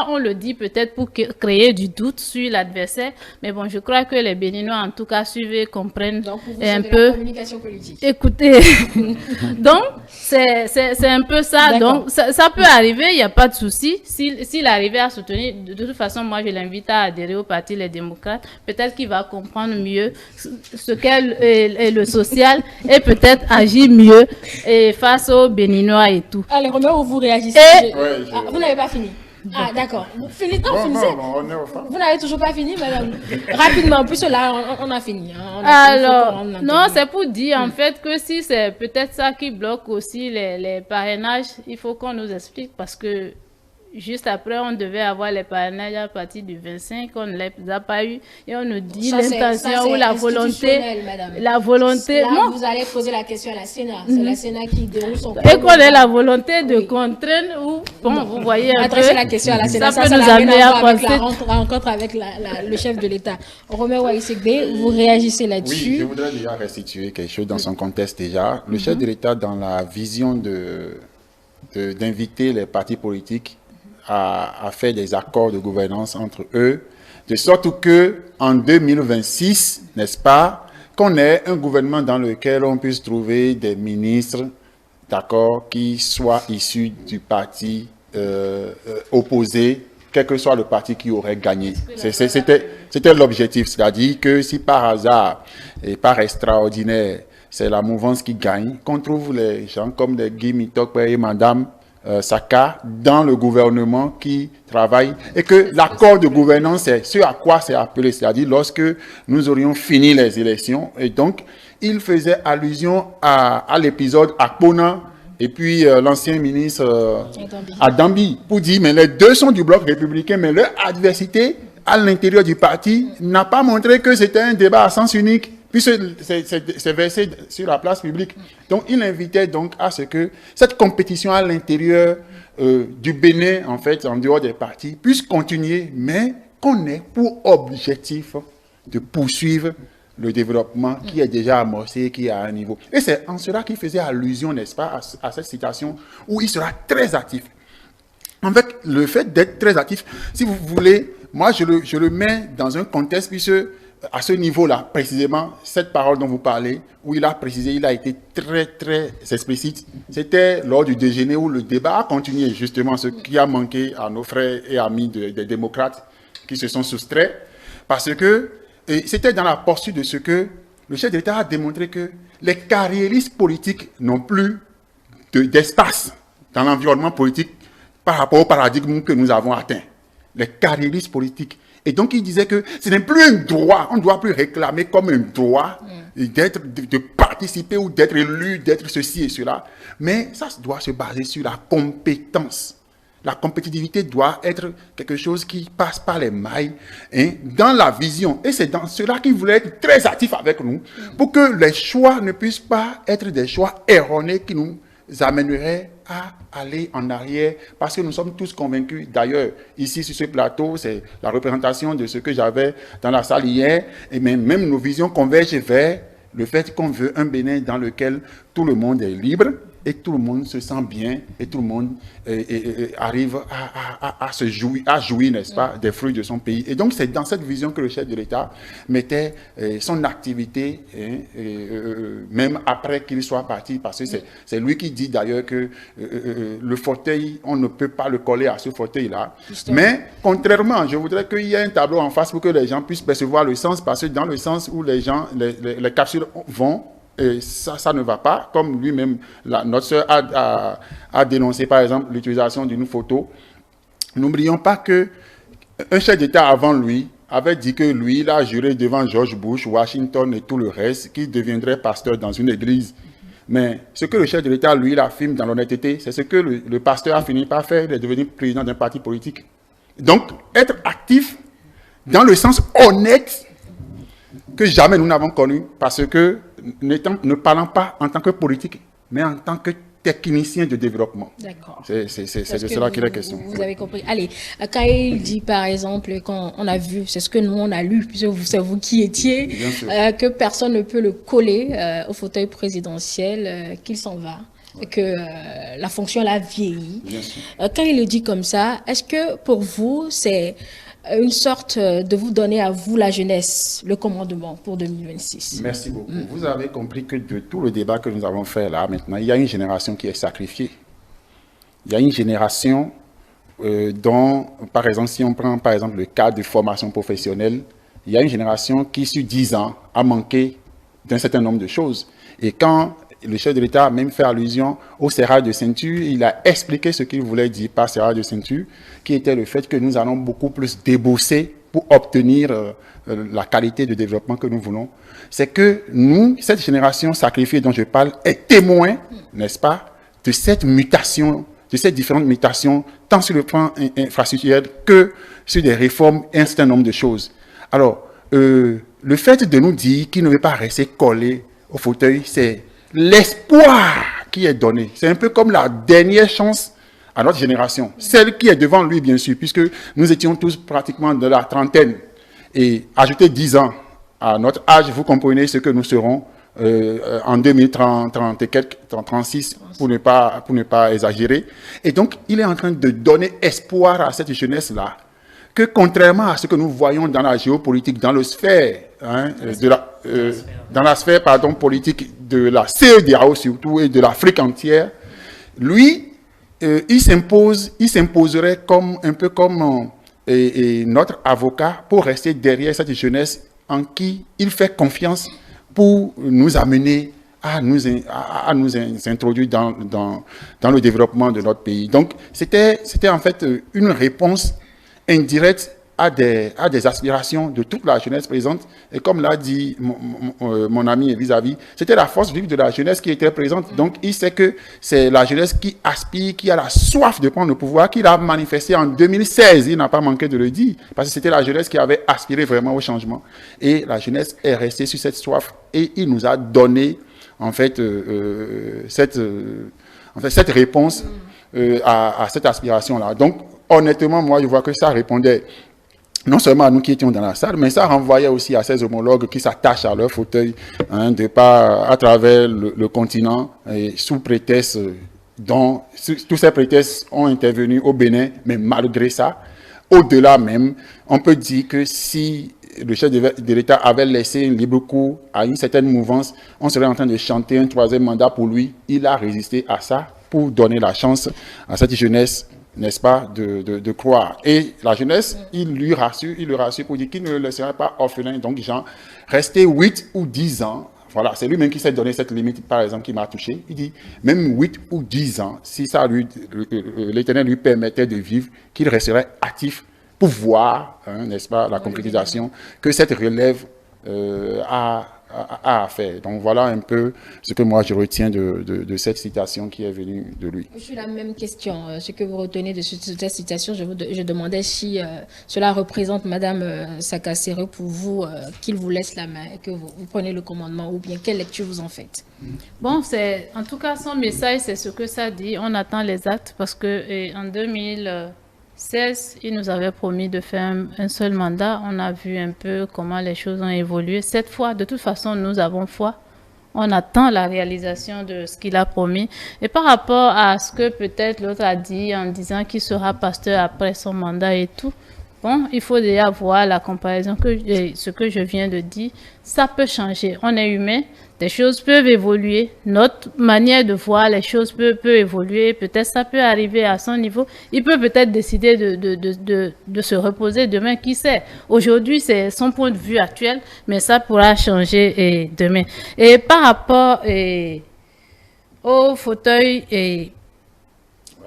on le dit peut-être pour créer du doute sur l'adversaire, mais bon, je crois que les Béninois, en tout cas, suivent et comprennent donc, pour vous, un c'est peu. La communication politique. Écoutez, donc c'est un peu ça. Donc ça peut arriver, il n'y a pas de souci. S'il arrivait à soutenir, de toute façon, moi je l'invite à adhérer au Parti Les Démocrates. Peut-être qu'il va comprendre mieux ce qu'est le social et peut-être agir mieux face aux Béninois et tout. Allez, Roméo, vous réagissez. Vous n'avez pas fini. Ah, d'accord. Finissez. Vous n'avez toujours pas fini, madame. Rapidement, en plus, là, on a fini. Alors, non, c'est pour dire, en fait, que si c'est peut-être ça qui bloque aussi les parrainages, il faut qu'on nous explique parce que juste après, on devait avoir les parrainages à partir du 25, on ne les a pas eu et on nous dit l'intention ou la volonté. La volonté. Là, vous allez poser la question à la Sénat. C'est la Sénat qui déroule son et qu'on ait la volonté de contraindre ou, bon, vous voyez un peu. Adresser la question à la Sénat. Ça peut nous amener à penser. La rencontre avec le chef de l'État. Roméo Aïssegbe, vous réagissez là-dessus. Oui, je voudrais déjà restituer quelque chose dans son contexte déjà. Le chef de l'État, dans la vision d'inviter les partis politiques à faire des accords de gouvernance entre eux, de sorte que en 2026, n'est-ce pas, qu'on ait un gouvernement dans lequel on puisse trouver des ministres, d'accord, qui soient issus du parti opposé, quel que soit le parti qui aurait gagné. C'était l'objectif, c'est-à-dire que si par hasard et par extraordinaire, c'est la mouvance qui gagne, qu'on trouve les gens comme des Guy Mitokpe et Madame Saka dans le gouvernement qui travaille et que l'accord de gouvernance, c'est ce à quoi c'est appelé, c'est-à-dire lorsque nous aurions fini les élections. Et donc, il faisait allusion à l'épisode Akpona et puis l'ancien ministre Adambi pour dire, mais les deux sont du bloc républicain, mais leur adversité à l'intérieur du parti n'a pas montré que c'était un débat à sens unique. puisse se verser sur la place publique. Donc, il invitait donc à ce que cette compétition à l'intérieur du Bénin, en fait, en dehors des partis, puisse continuer, mais qu'on ait pour objectif de poursuivre le développement qui est déjà amorcé, qui est à un niveau. Et c'est en cela qu'il faisait allusion, n'est-ce pas, à cette citation où il sera très actif. En fait, le fait d'être très actif, si vous voulez, moi je le mets dans un contexte, puisque à ce niveau-là, précisément, cette parole dont vous parlez, où il a précisé, il a été très, très explicite, c'était lors du déjeuner où le débat a continué, justement, ce qui a manqué à nos frères et amis des démocrates qui se sont soustraits, parce que c'était dans la poursuite de ce que le chef d'État a démontré que les carriéristes politiques n'ont plus d'espace dans l'environnement politique par rapport au paradigme que nous avons atteint. Les carriéristes politiques. Et donc, il disait que ce n'est plus un droit, on ne doit plus réclamer comme un droit de participer ou d'être élu, d'être ceci et cela, mais ça doit se baser sur la compétence. La compétitivité doit être quelque chose qui passe par les mailles, hein, dans la vision. Et c'est dans cela qu'il voulait être très actif avec nous, pour que les choix ne puissent pas être des choix erronés qui nous amèneraient à aller en arrière, parce que nous sommes tous convaincus. D'ailleurs, ici sur ce plateau, c'est la représentation de ce que j'avais dans la salle hier, et même nos visions convergent vers le fait qu'on veut un Bénin dans lequel tout le monde est libre, et tout le monde se sent bien, et tout le monde arrive à jouir, n'est-ce pas, des fruits de son pays. Et donc, c'est dans cette vision que le chef de l'État mettait son activité, même après qu'il soit parti, parce que c'est lui qui dit d'ailleurs que le fauteuil, on ne peut pas le coller à ce fauteuil-là. Mais, contrairement, je voudrais qu'il y ait un tableau en face pour que les gens puissent percevoir le sens, parce que dans le sens où les gens, les capsules vont, et ça ne va pas, comme lui-même, notre sœur a dénoncé, par exemple, l'utilisation d'une photo. N'oublions pas qu'un chef d'État avant lui avait dit que lui, il a juré devant George Bush, Washington et tout le reste, qu'il deviendrait pasteur dans une église. Mais ce que le chef de l'État, lui, il affirme dans l'honnêteté, c'est ce que le pasteur a fini par faire, il est devenu président d'un parti politique. Donc, être actif dans le sens honnête que jamais nous n'avons connu, parce que ne parlant pas en tant que politique, mais en tant que technicien de développement. D'accord. C'est de cela qu'il est question. Vous avez compris. Allez, quand il dit, par exemple, quand on a vu, c'est ce que nous, on a lu, puisque c'est vous qui étiez, que personne ne peut le coller au fauteuil présidentiel, qu'il s'en va, que la fonction l'a vieilli. Quand il le dit comme ça, est-ce que pour vous, c'est une sorte de vous donner à vous, la jeunesse, le commandement pour 2026? Merci beaucoup. Vous avez compris que de tout le débat que nous avons fait là, maintenant, il y a une génération qui est sacrifiée. Il y a une génération dont, par exemple, si on prend par exemple le cas de formation professionnelle, il y a une génération qui, sur 10 ans, a manqué d'un certain nombre de choses. Et quand le chef de l'État a même fait allusion au serrage de ceinture, il a expliqué ce qu'il voulait dire par serrage de ceinture, qui était le fait que nous allons beaucoup plus débourser pour obtenir la qualité de développement que nous voulons. C'est que nous, cette génération sacrifiée dont je parle, est témoin, n'est-ce pas, de cette mutation, de ces différentes mutations, tant sur le plan infrastructurel que sur des réformes et un certain nombre de choses. Alors, le fait de nous dire qu'il ne veut pas rester collé au fauteuil, c'est l'espoir qui est donné. C'est un peu comme la dernière chance à notre génération. Celle qui est devant lui, bien sûr, puisque nous étions tous pratiquement de la trentaine. Et ajouter 10 ans à notre âge, vous comprenez ce que nous serons en 2030 et quelques, 36, pour ne pas exagérer. Et donc, il est en train de donner espoir à cette jeunesse-là, que contrairement à ce que nous voyons dans la géopolitique, dans la sphère, politique de la CEDEAO surtout et de l'Afrique entière, lui, il s'imposerait un peu comme notre avocat pour rester derrière cette jeunesse en qui il fait confiance pour nous amener à nous introduire dans le développement de notre pays. Donc, c'était en fait une réponse indirecte a des aspirations de toute la jeunesse présente. Et comme l'a dit mon ami vis-à-vis, c'était la force vive de la jeunesse qui était présente. Donc, il sait que c'est la jeunesse qui aspire, qui a la soif de prendre le pouvoir, qui l'a manifesté en 2016. Il n'a pas manqué de le dire, parce que c'était la jeunesse qui avait aspiré vraiment au changement. Et la jeunesse est restée sur cette soif et il nous a donné, en fait, cette réponse à cette aspiration-là. Donc, honnêtement, moi, je vois que ça répondait non seulement à nous qui étions dans la salle, mais ça renvoyait aussi à ces homologues qui s'attachent à leur fauteuil à travers le continent, et sous prétexte dont tous ces prétextes ont intervenu au Bénin, mais malgré ça, au-delà même, on peut dire que si le chef de l'État avait laissé un libre cours à une certaine mouvance, on serait en train de chanter un troisième mandat pour lui. Il a résisté à ça pour donner la chance à cette jeunesse, n'est-ce pas, de croire. Et la jeunesse, il le rassure pour dire qu'il ne le laisserait pas orphelin. Donc, genre, rester 8 ou 10 ans, voilà, c'est lui-même qui s'est donné cette limite, par exemple, qui m'a touché. Il dit, même 8 ou 10 ans, si ça l'Éternel lui permettait de vivre, qu'il resterait actif pour voir, n'est-ce pas, la concrétisation que cette relève a à faire. Donc voilà un peu ce que moi je retiens de cette citation qui est venue de lui. Je suis la même question. Ce que vous retenez de cette citation, je demandais si cela représente Madame Sakasero pour vous, qu'il vous laisse la main et que vous prenez le commandement, ou bien quelle lecture vous en faites? Bon, en tout cas, son message, c'est ce que ça dit. On attend les actes parce que en 2016, il nous avait promis de faire un seul mandat. On a vu un peu comment les choses ont évolué. Cette fois, de toute façon, nous avons foi. On attend la réalisation de ce qu'il a promis. Et par rapport à ce que peut-être l'autre a dit en disant qu'il sera pasteur après son mandat et tout, bon, il faut déjà voir la comparaison, ce que je viens de dire. Ça peut changer. On est humain. Des choses peuvent évoluer. Notre manière de voir les choses peut évoluer. Peut-être ça peut arriver à son niveau. Il peut peut-être décider de se reposer demain. Qui sait? Aujourd'hui, c'est son point de vue actuel, mais ça pourra changer demain. Et par rapport au fauteuil et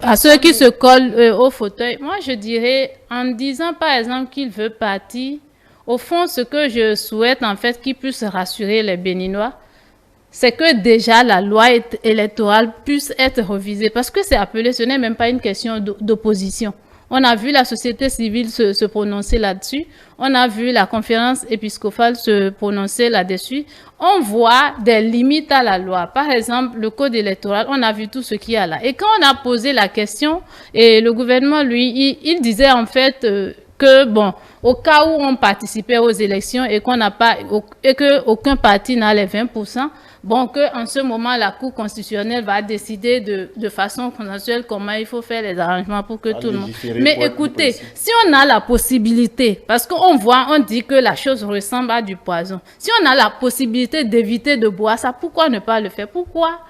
à ceux qui se collent au fauteuil, moi je dirais, en disant par exemple qu'il veut partir, au fond, ce que je souhaite en fait qu'il puisse rassurer les Béninois, c'est que déjà la loi électorale puisse être revisée. Parce que c'est appelé, ce n'est même pas une question d'opposition. On a vu la société civile se prononcer là-dessus. On a vu la conférence épiscopale se prononcer là-dessus. On voit des limites à la loi. Par exemple, le code électoral, on a vu tout ce qu'il y a là. Et quand on a posé la question, et le gouvernement, lui, il disait en fait que, bon, au cas où on participait aux élections et qu'aucun parti n'a les 20%, bon, qu'en ce moment, la Cour constitutionnelle va décider de façon consensuelle comment il faut faire les arrangements pour que tout le monde... Mais écoutez, si on a la possibilité, parce qu'on voit, on dit que la chose ressemble à du poison. Si on a la possibilité d'éviter de boire ça, pourquoi ne pas le faire? Pourquoi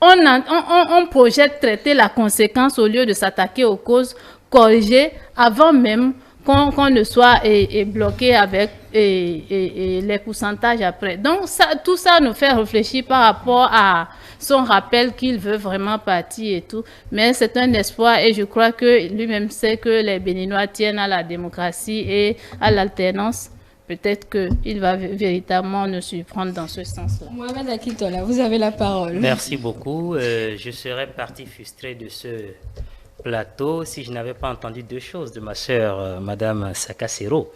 on projette traiter la conséquence au lieu de s'attaquer aux causes, corriger avant même qu'on ne soit bloqué avec les pourcentages après. Donc, tout ça nous fait réfléchir par rapport à son rappel qu'il veut vraiment partir et tout. Mais c'est un espoir et je crois que lui-même sait que les Béninois tiennent à la démocratie et à l'alternance. Peut-être qu'il va véritablement nous surprendre dans ce sens-là. Mohamed Akintola, vous avez la parole. Merci beaucoup. Je serais parti frustré de ce plateau si je n'avais pas entendu deux choses de ma sœur, Madame Sakasero.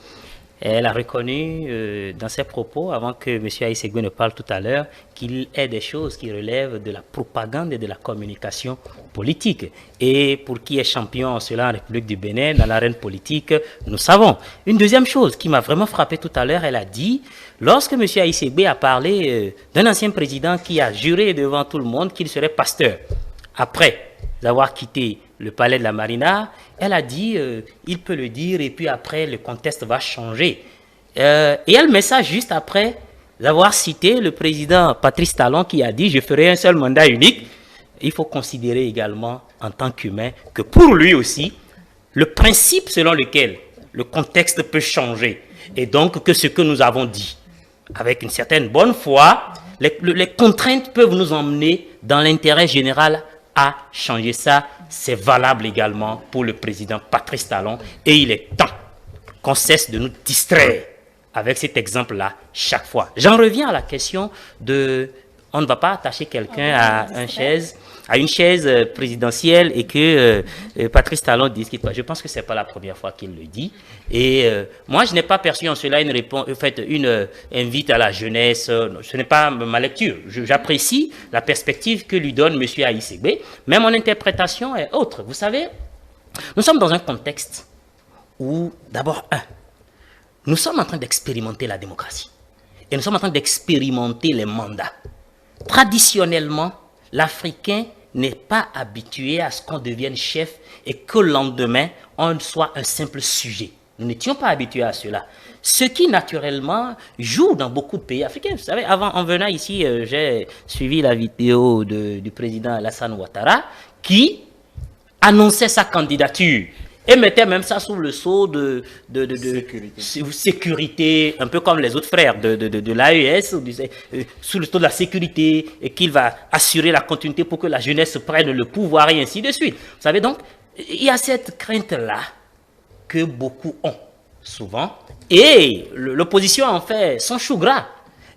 Elle a reconnu dans ses propos, avant que M. Aïssegbe ne parle tout à l'heure, qu'il y a des choses qui relèvent de la propagande et de la communication politique. Et pour qui est champion en cela en République du Bénin, dans l'arène politique, nous savons. Une deuxième chose qui m'a vraiment frappé tout à l'heure, elle a dit, lorsque M. Aïssegbe a parlé d'un ancien président qui a juré devant tout le monde qu'il serait pasteur, après avoir quitté le palais de la Marina, elle a dit, il peut le dire et puis après le contexte va changer. Et elle met ça juste après avoir cité le président Patrice Talon qui a dit, je ferai un seul mandat unique. Il faut considérer également en tant qu'humain que pour lui aussi, le principe selon lequel le contexte peut changer et donc que ce que nous avons dit, avec une certaine bonne foi, les contraintes peuvent nous emmener dans l'intérêt général à changer ça. C'est valable également pour le président Patrice Talon et il est temps qu'on cesse de nous distraire avec cet exemple-là chaque fois. J'en reviens à la question de... On ne va pas attacher quelqu'un à une chaise présidentielle et que Patrice Talon dise qu'il... Je pense que ce n'est pas la première fois qu'il le dit. Et moi, je n'ai pas perçu en cela une réponse, une invite à la jeunesse. Ce n'est pas ma lecture. J'apprécie la perspective que lui donne M. Aïssegbe, mais mon interprétation est autre. Vous savez, nous sommes dans un contexte où, d'abord, nous sommes en train d'expérimenter la démocratie. Et nous sommes en train d'expérimenter les mandats. Traditionnellement, l'Africain n'est pas habitué à ce qu'on devienne chef et que le lendemain, on soit un simple sujet. Nous n'étions pas habitués à cela. Ce qui, naturellement, joue dans beaucoup de pays africains. Vous savez, avant, en venant ici, j'ai suivi la vidéo du président Alassane Ouattara qui annonçait sa candidature et mettait même ça sous le sceau de sécurité, un peu comme les autres frères de l'AES, sous le sceau de la sécurité, et qu'il va assurer la continuité pour que la jeunesse prenne le pouvoir et ainsi de suite. Vous savez donc, il y a cette crainte-là que beaucoup ont, souvent, et l'opposition en fait son chou gras.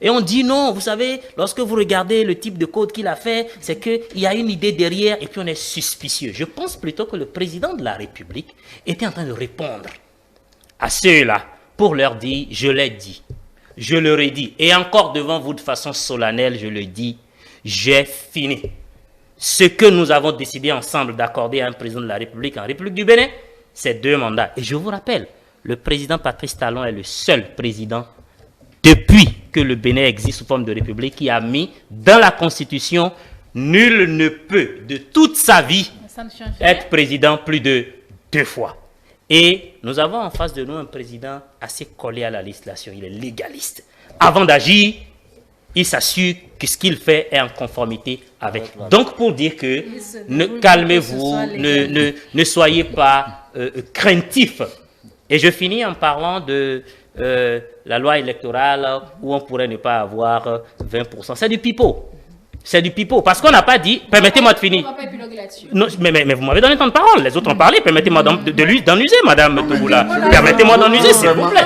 Et on dit non, vous savez, lorsque vous regardez le type de code qu'il a fait, c'est qu'il y a une idée derrière et puis on est suspicieux. Je pense plutôt que le président de la République était en train de répondre à ceux-là pour leur dire, je l'ai dit, je leur ai dit, et encore devant vous de façon solennelle, je le dis, j'ai fini. Ce que nous avons décidé ensemble d'accorder à un président de la République en République du Bénin, c'est 2 mandats. Et je vous rappelle, le président Patrice Talon est le seul président depuis que le Bénin existe sous forme de république, qui a mis dans la Constitution, nul ne peut de toute sa vie être président plus de 2 fois. Et nous avons en face de nous un président assez collé à la législation, il est légaliste. Avant d'agir, il s'assure que ce qu'il fait est en conformité avec. Donc pour dire que, calmez-vous, ne soyez pas craintifs. Et je finis en parlant de la loi électorale où on pourrait ne pas avoir 20%. C'est du pipeau. C'est du pipeau. Parce qu'on n'a pas dit... Permettez-moi de finir. Non, mais vous m'avez donné temps de parole. Les autres ont parlé. Permettez-moi d'en user, Madame Touboula. Permettez-moi d'en user, s'il vous plaît.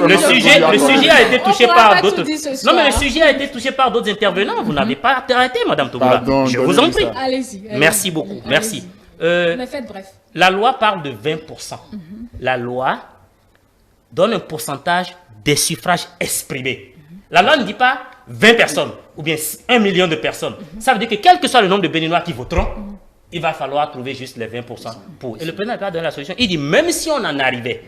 Le sujet a été touché par d'autres... Non, mais le sujet a été touché par d'autres intervenants. Vous n'avez pas arrêté, Madame Touboula. Je vous en prie. Allez-y. Merci beaucoup. Merci. Mais faites bref. La loi parle de 20%. La loi donne un pourcentage des suffrages exprimés. La loi ne dit pas 20 personnes ou bien 1 million de personnes. Ça veut dire que quel que soit le nombre de Béninois qui voteront, il va falloir trouver juste les 20% pour. Et le président n'a pas donné la solution. Il dit, même si on en arrivait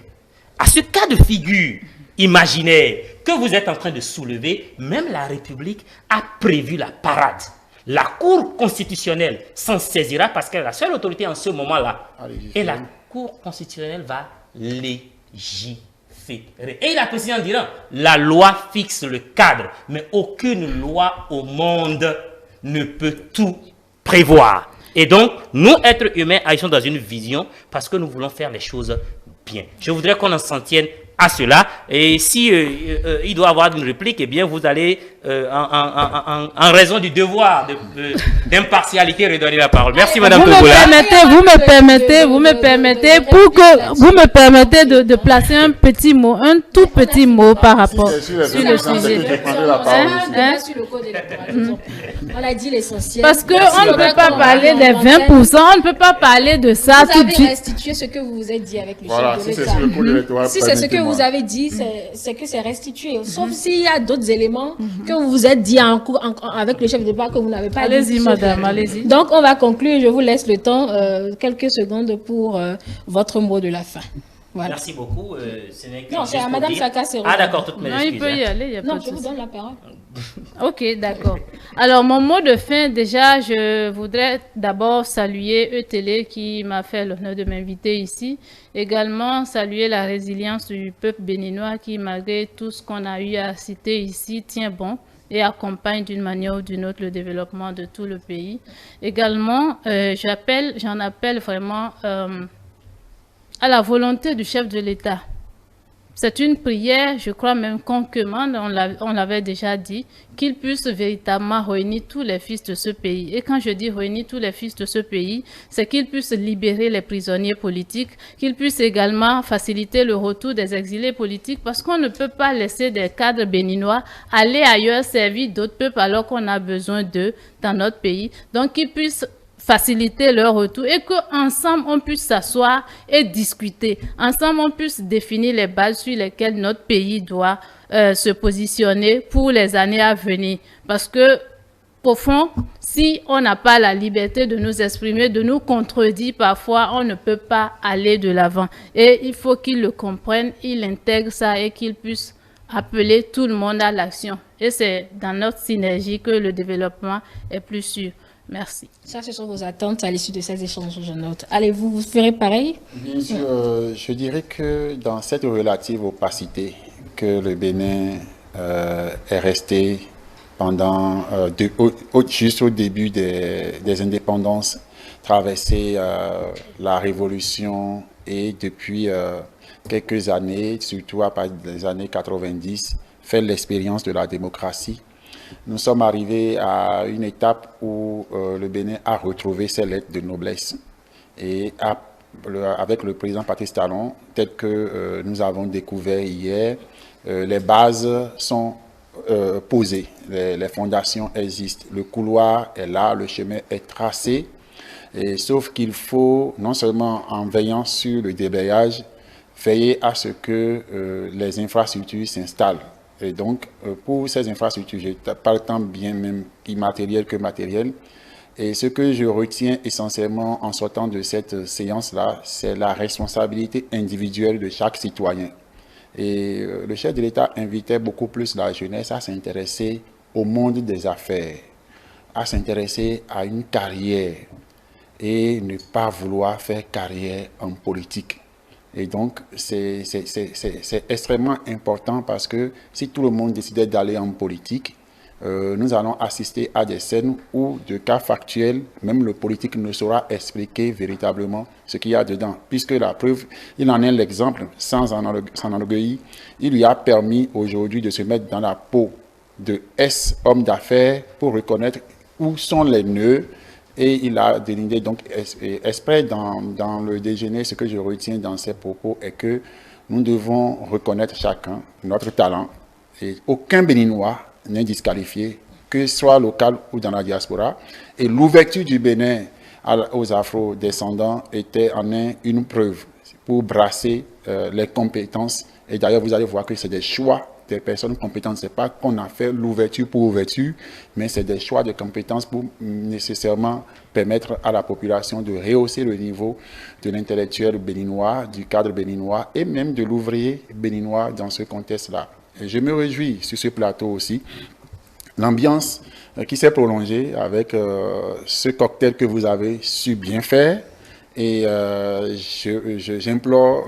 à ce cas de figure imaginaire que vous êtes en train de soulever, même la République a prévu la parade. La Cour constitutionnelle s'en saisira parce qu'elle est la seule autorité en ce moment-là. Et la Cour constitutionnelle va légiférer. Et la présidente dira, la loi fixe le cadre, mais aucune loi au monde ne peut tout prévoir. Et donc, nous, êtres humains, agissons dans une vision parce que nous voulons faire les choses bien. Je voudrais qu'on en s'en tienne à cela. Et si il doit avoir une réplique, eh bien, vous allez, en raison du devoir d'impartialité, redonner la parole. Merci, Madame Touboula. Vous me permettez de placer un petit mot, un tout petit mot par rapport sur le sujet. On a dit l'essentiel. Parce qu'on ne peut pas parler des 20%, on ne peut pas parler de ça tout de suite. Vous avez restitué ce que vous vous êtes dit avec le chef de l'État. Si c'est ce que vous avez dit, c'est que c'est restitué. Sauf s'il y a d'autres éléments que vous vous êtes dit avec le chef de l'État que vous n'avez pas dit. Allez-y, madame, allez-y. Donc, on va conclure. Je vous laisse le temps, quelques secondes pour votre mot de la fin. Voilà. Merci beaucoup. Non, c'est à Madame Saka-Sero. Ah d'accord, toutes mes excuses. Non, il peut y aller, il n'y a pas de souci. Non, je vous donne la parole. Ok, d'accord. Alors, mon mot de fin, déjà, je voudrais d'abord saluer E-Télé qui m'a fait l'honneur de m'inviter ici. Également, saluer la résilience du peuple béninois qui, malgré tout ce qu'on a eu à citer ici, tient bon et accompagne d'une manière ou d'une autre le développement de tout le pays. Également, j'en appelle vraiment à la volonté du chef de l'État c'est une prière, je crois même qu'on commande, on l'avait déjà dit, qu'il puisse véritablement réunir tous les fils de ce pays. Et quand je dis réunir tous les fils de ce pays, c'est qu'il puisse libérer les prisonniers politiques, qu'il puisse également faciliter le retour des exilés politiques, parce qu'on ne peut pas laisser des cadres béninois aller ailleurs servir d'autres peuples alors qu'on a besoin d'eux dans notre pays. Donc, qu'ils puissent faciliter leur retour et qu'ensemble on puisse s'asseoir et discuter. Ensemble on puisse définir les bases sur lesquelles notre pays doit se positionner pour les années à venir. Parce que au fond, si on n'a pas la liberté de nous exprimer, de nous contredire parfois, on ne peut pas aller de l'avant. Et il faut qu'ils le comprennent, ils intègrent ça et qu'ils puissent appeler tout le monde à l'action. Et c'est dans notre synergie que le développement est plus sûr. Merci. Ça, ce sont vos attentes à l'issue de ces échanges, je note. Allez-vous, vous ferez pareil? Bien sûr, je dirais que dans cette relative opacité que le Bénin est resté pendant, juste au début des indépendances, traversé la Révolution et depuis quelques années, surtout à partir des années 90, fait l'expérience de la démocratie. Nous sommes arrivés à une étape où le Bénin a retrouvé ses lettres de noblesse. Et avec le président Patrice Talon, tel que nous avons découvert hier, les bases sont posées, les fondations existent, le couloir est là, le chemin est tracé. Et, sauf qu'il faut, non seulement en veillant sur le déblayage, veiller à ce que les infrastructures s'installent. Et donc, pour ces infrastructures, je parle tant bien même immatériel que matériel. Et ce que je retiens essentiellement en sortant de cette séance-là, c'est la responsabilité individuelle de chaque citoyen. Et le chef de l'État invitait beaucoup plus la jeunesse à s'intéresser au monde des affaires, à s'intéresser à une carrière et ne pas vouloir faire carrière en politique. Et donc, c'est extrêmement important parce que si tout le monde décidait d'aller en politique, nous allons assister à des scènes où, de cas factuels, même le politique ne saura expliquer véritablement ce qu'il y a dedans. Puisque la preuve, il en est l'exemple, sans enorgueillir, il lui a permis aujourd'hui de se mettre dans la peau de homme d'affaires pour reconnaître où sont les nœuds. Et il a délimité donc exprès dans le déjeuner, ce que je retiens dans ses propos est que nous devons reconnaître chacun notre talent. Et aucun Béninois n'est disqualifié, que ce soit local ou dans la diaspora. Et l'ouverture du Bénin aux Afro-descendants en est une preuve pour brasser les compétences. Et d'ailleurs, vous allez voir que c'est des choix des personnes compétentes. Ce n'est pas qu'on a fait l'ouverture pour ouverture, mais c'est des choix de compétences pour nécessairement permettre à la population de rehausser le niveau de l'intellectuel béninois, du cadre béninois et même de l'ouvrier béninois dans ce contexte-là. Et je me réjouis sur ce plateau aussi. L'ambiance qui s'est prolongée avec ce cocktail que vous avez su bien faire. Et j'implore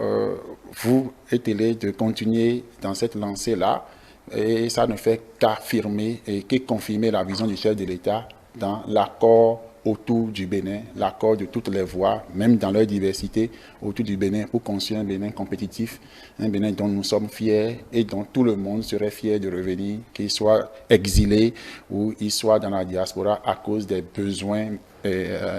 vous et Télé de continuer dans cette lancée-là. Et ça ne fait qu'affirmer et que confirmer la vision du chef de l'État dans l'accord autour du Bénin, l'accord de toutes les voix, même dans leur diversité, autour du Bénin, pour construire un Bénin compétitif, un Bénin dont nous sommes fiers et dont tout le monde serait fier de revenir, qu'il soit exilé ou il soit dans la diaspora à cause des besoins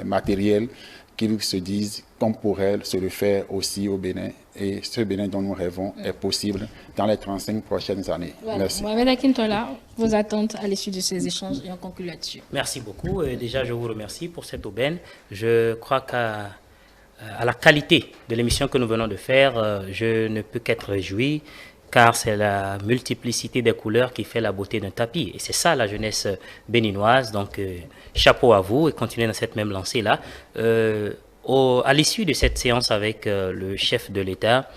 matériels, qu'ils se disent qu'on pourrait se le faire aussi au Bénin. Et ce Bénin dont nous rêvons est possible dans les 35 prochaines années. Voilà. Merci. Mohamed Akintola, vos attentes à l'issue de ces échanges et on conclut là-dessus. Merci beaucoup. Déjà, je vous remercie pour cette aubaine. Je crois qu'à la qualité de l'émission que nous venons de faire, je ne peux qu'être réjoui, car c'est la multiplicité des couleurs qui fait la beauté d'un tapis. Et c'est ça la jeunesse béninoise. Donc, chapeau à vous et continuez dans cette même lancée-là. À l'issue de cette séance avec le chef de l'État,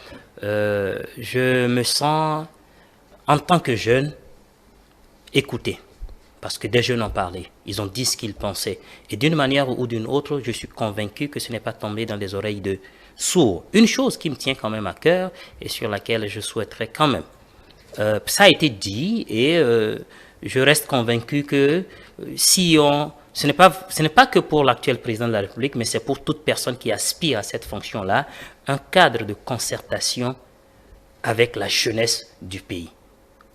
je me sens, en tant que jeune, écouté. Parce que des jeunes ont parlé, ils ont dit ce qu'ils pensaient. Et d'une manière ou d'une autre, je suis convaincu que ce n'est pas tombé dans les oreilles de sourds. Une chose qui me tient quand même à cœur et sur laquelle je souhaiterais quand même. Ça a été dit et je reste convaincu que si on... Ce n'est pas que pour l'actuel président de la République, mais c'est pour toute personne qui aspire à cette fonction-là, un cadre de concertation avec la jeunesse du pays.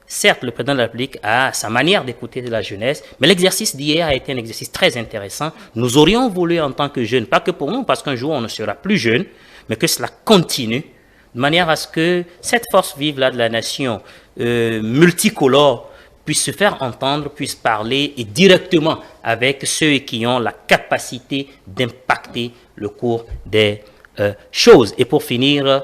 Certes, le président de la République a sa manière d'écouter la jeunesse, mais l'exercice d'hier a été un exercice très intéressant. Nous aurions voulu en tant que jeunes, pas que pour nous, parce qu'un jour on ne sera plus jeune, mais que cela continue, de manière à ce que cette force vive-là de la nation multicolore puisse se faire entendre, puisse parler et directement avec ceux qui ont la capacité d'impacter le cours des choses. Et pour finir,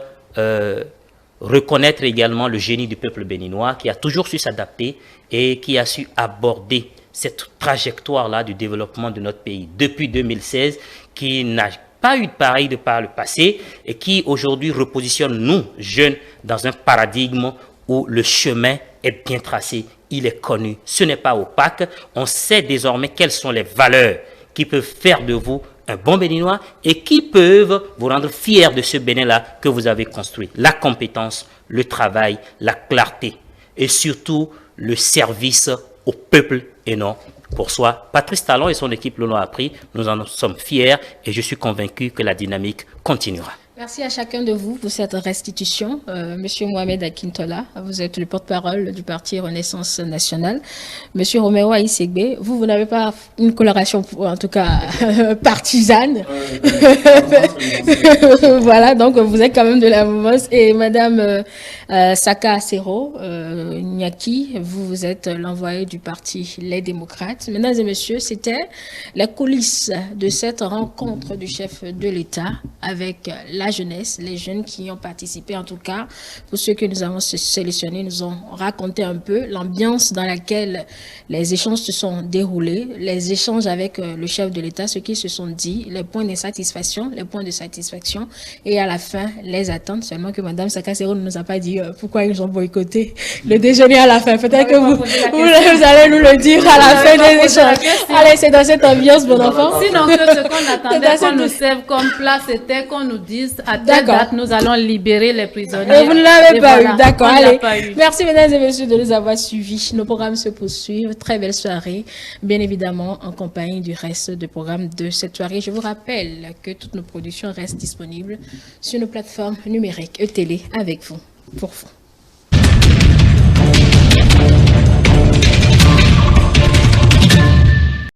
reconnaître également le génie du peuple béninois qui a toujours su s'adapter et qui a su aborder cette trajectoire-là du développement de notre pays depuis 2016, qui n'a pas eu de pareil de par le passé et qui aujourd'hui repositionne nous, jeunes, dans un paradigme où le chemin est bien tracé, il est connu, ce n'est pas opaque, on sait désormais quelles sont les valeurs qui peuvent faire de vous un bon Béninois et qui peuvent vous rendre fiers de ce Bénin-là que vous avez construit. La compétence, le travail, la clarté et surtout le service au peuple et non pour soi. Patrice Talon et son équipe l'ont appris, nous en sommes fiers et je suis convaincu que la dynamique continuera. Merci à chacun de vous pour cette restitution. Monsieur Mohamed Akintola, vous êtes le porte-parole du parti Renaissance Nationale. Monsieur Romero Aïssegbe, vous n'avez pas une coloration, en tout cas, partisane. Voilà, donc vous êtes quand même de la mouvance. Et Madame Saka Sero Nyaki, vous êtes l'envoyé du parti Les Démocrates. Mesdames et messieurs, c'était la coulisse de cette rencontre du chef de l'État avec la jeunesse, les jeunes qui ont participé, en tout cas, pour ceux que nous avons sélectionnés, nous ont raconté un peu l'ambiance dans laquelle les échanges se sont déroulés, les échanges avec le chef de l'État, ce qu'ils se sont dit, les points d'insatisfaction, les points de satisfaction, et à la fin, les attentes, seulement que Mme Sakasero ne nous a pas dit pourquoi ils ont boycotté le déjeuner à la fin. Peut-être que vous allez nous le dire à la fin des échanges. Allez, c'est dans cette ambiance, bon enfant. Sinon, que ce qu'on attendait qu'on nous serve comme plat, c'était qu'on nous dise à telle date, nous allons libérer les prisonniers. Et vous ne l'avez pas voilà, eu, d'accord. Allez, merci mesdames et messieurs de nous avoir suivis. Nos programmes se poursuivent. Très belle soirée, bien évidemment, en compagnie du reste du programme de cette soirée. Je vous rappelle que toutes nos productions restent disponibles sur nos plateformes numériques et télé avec vous, pour vous.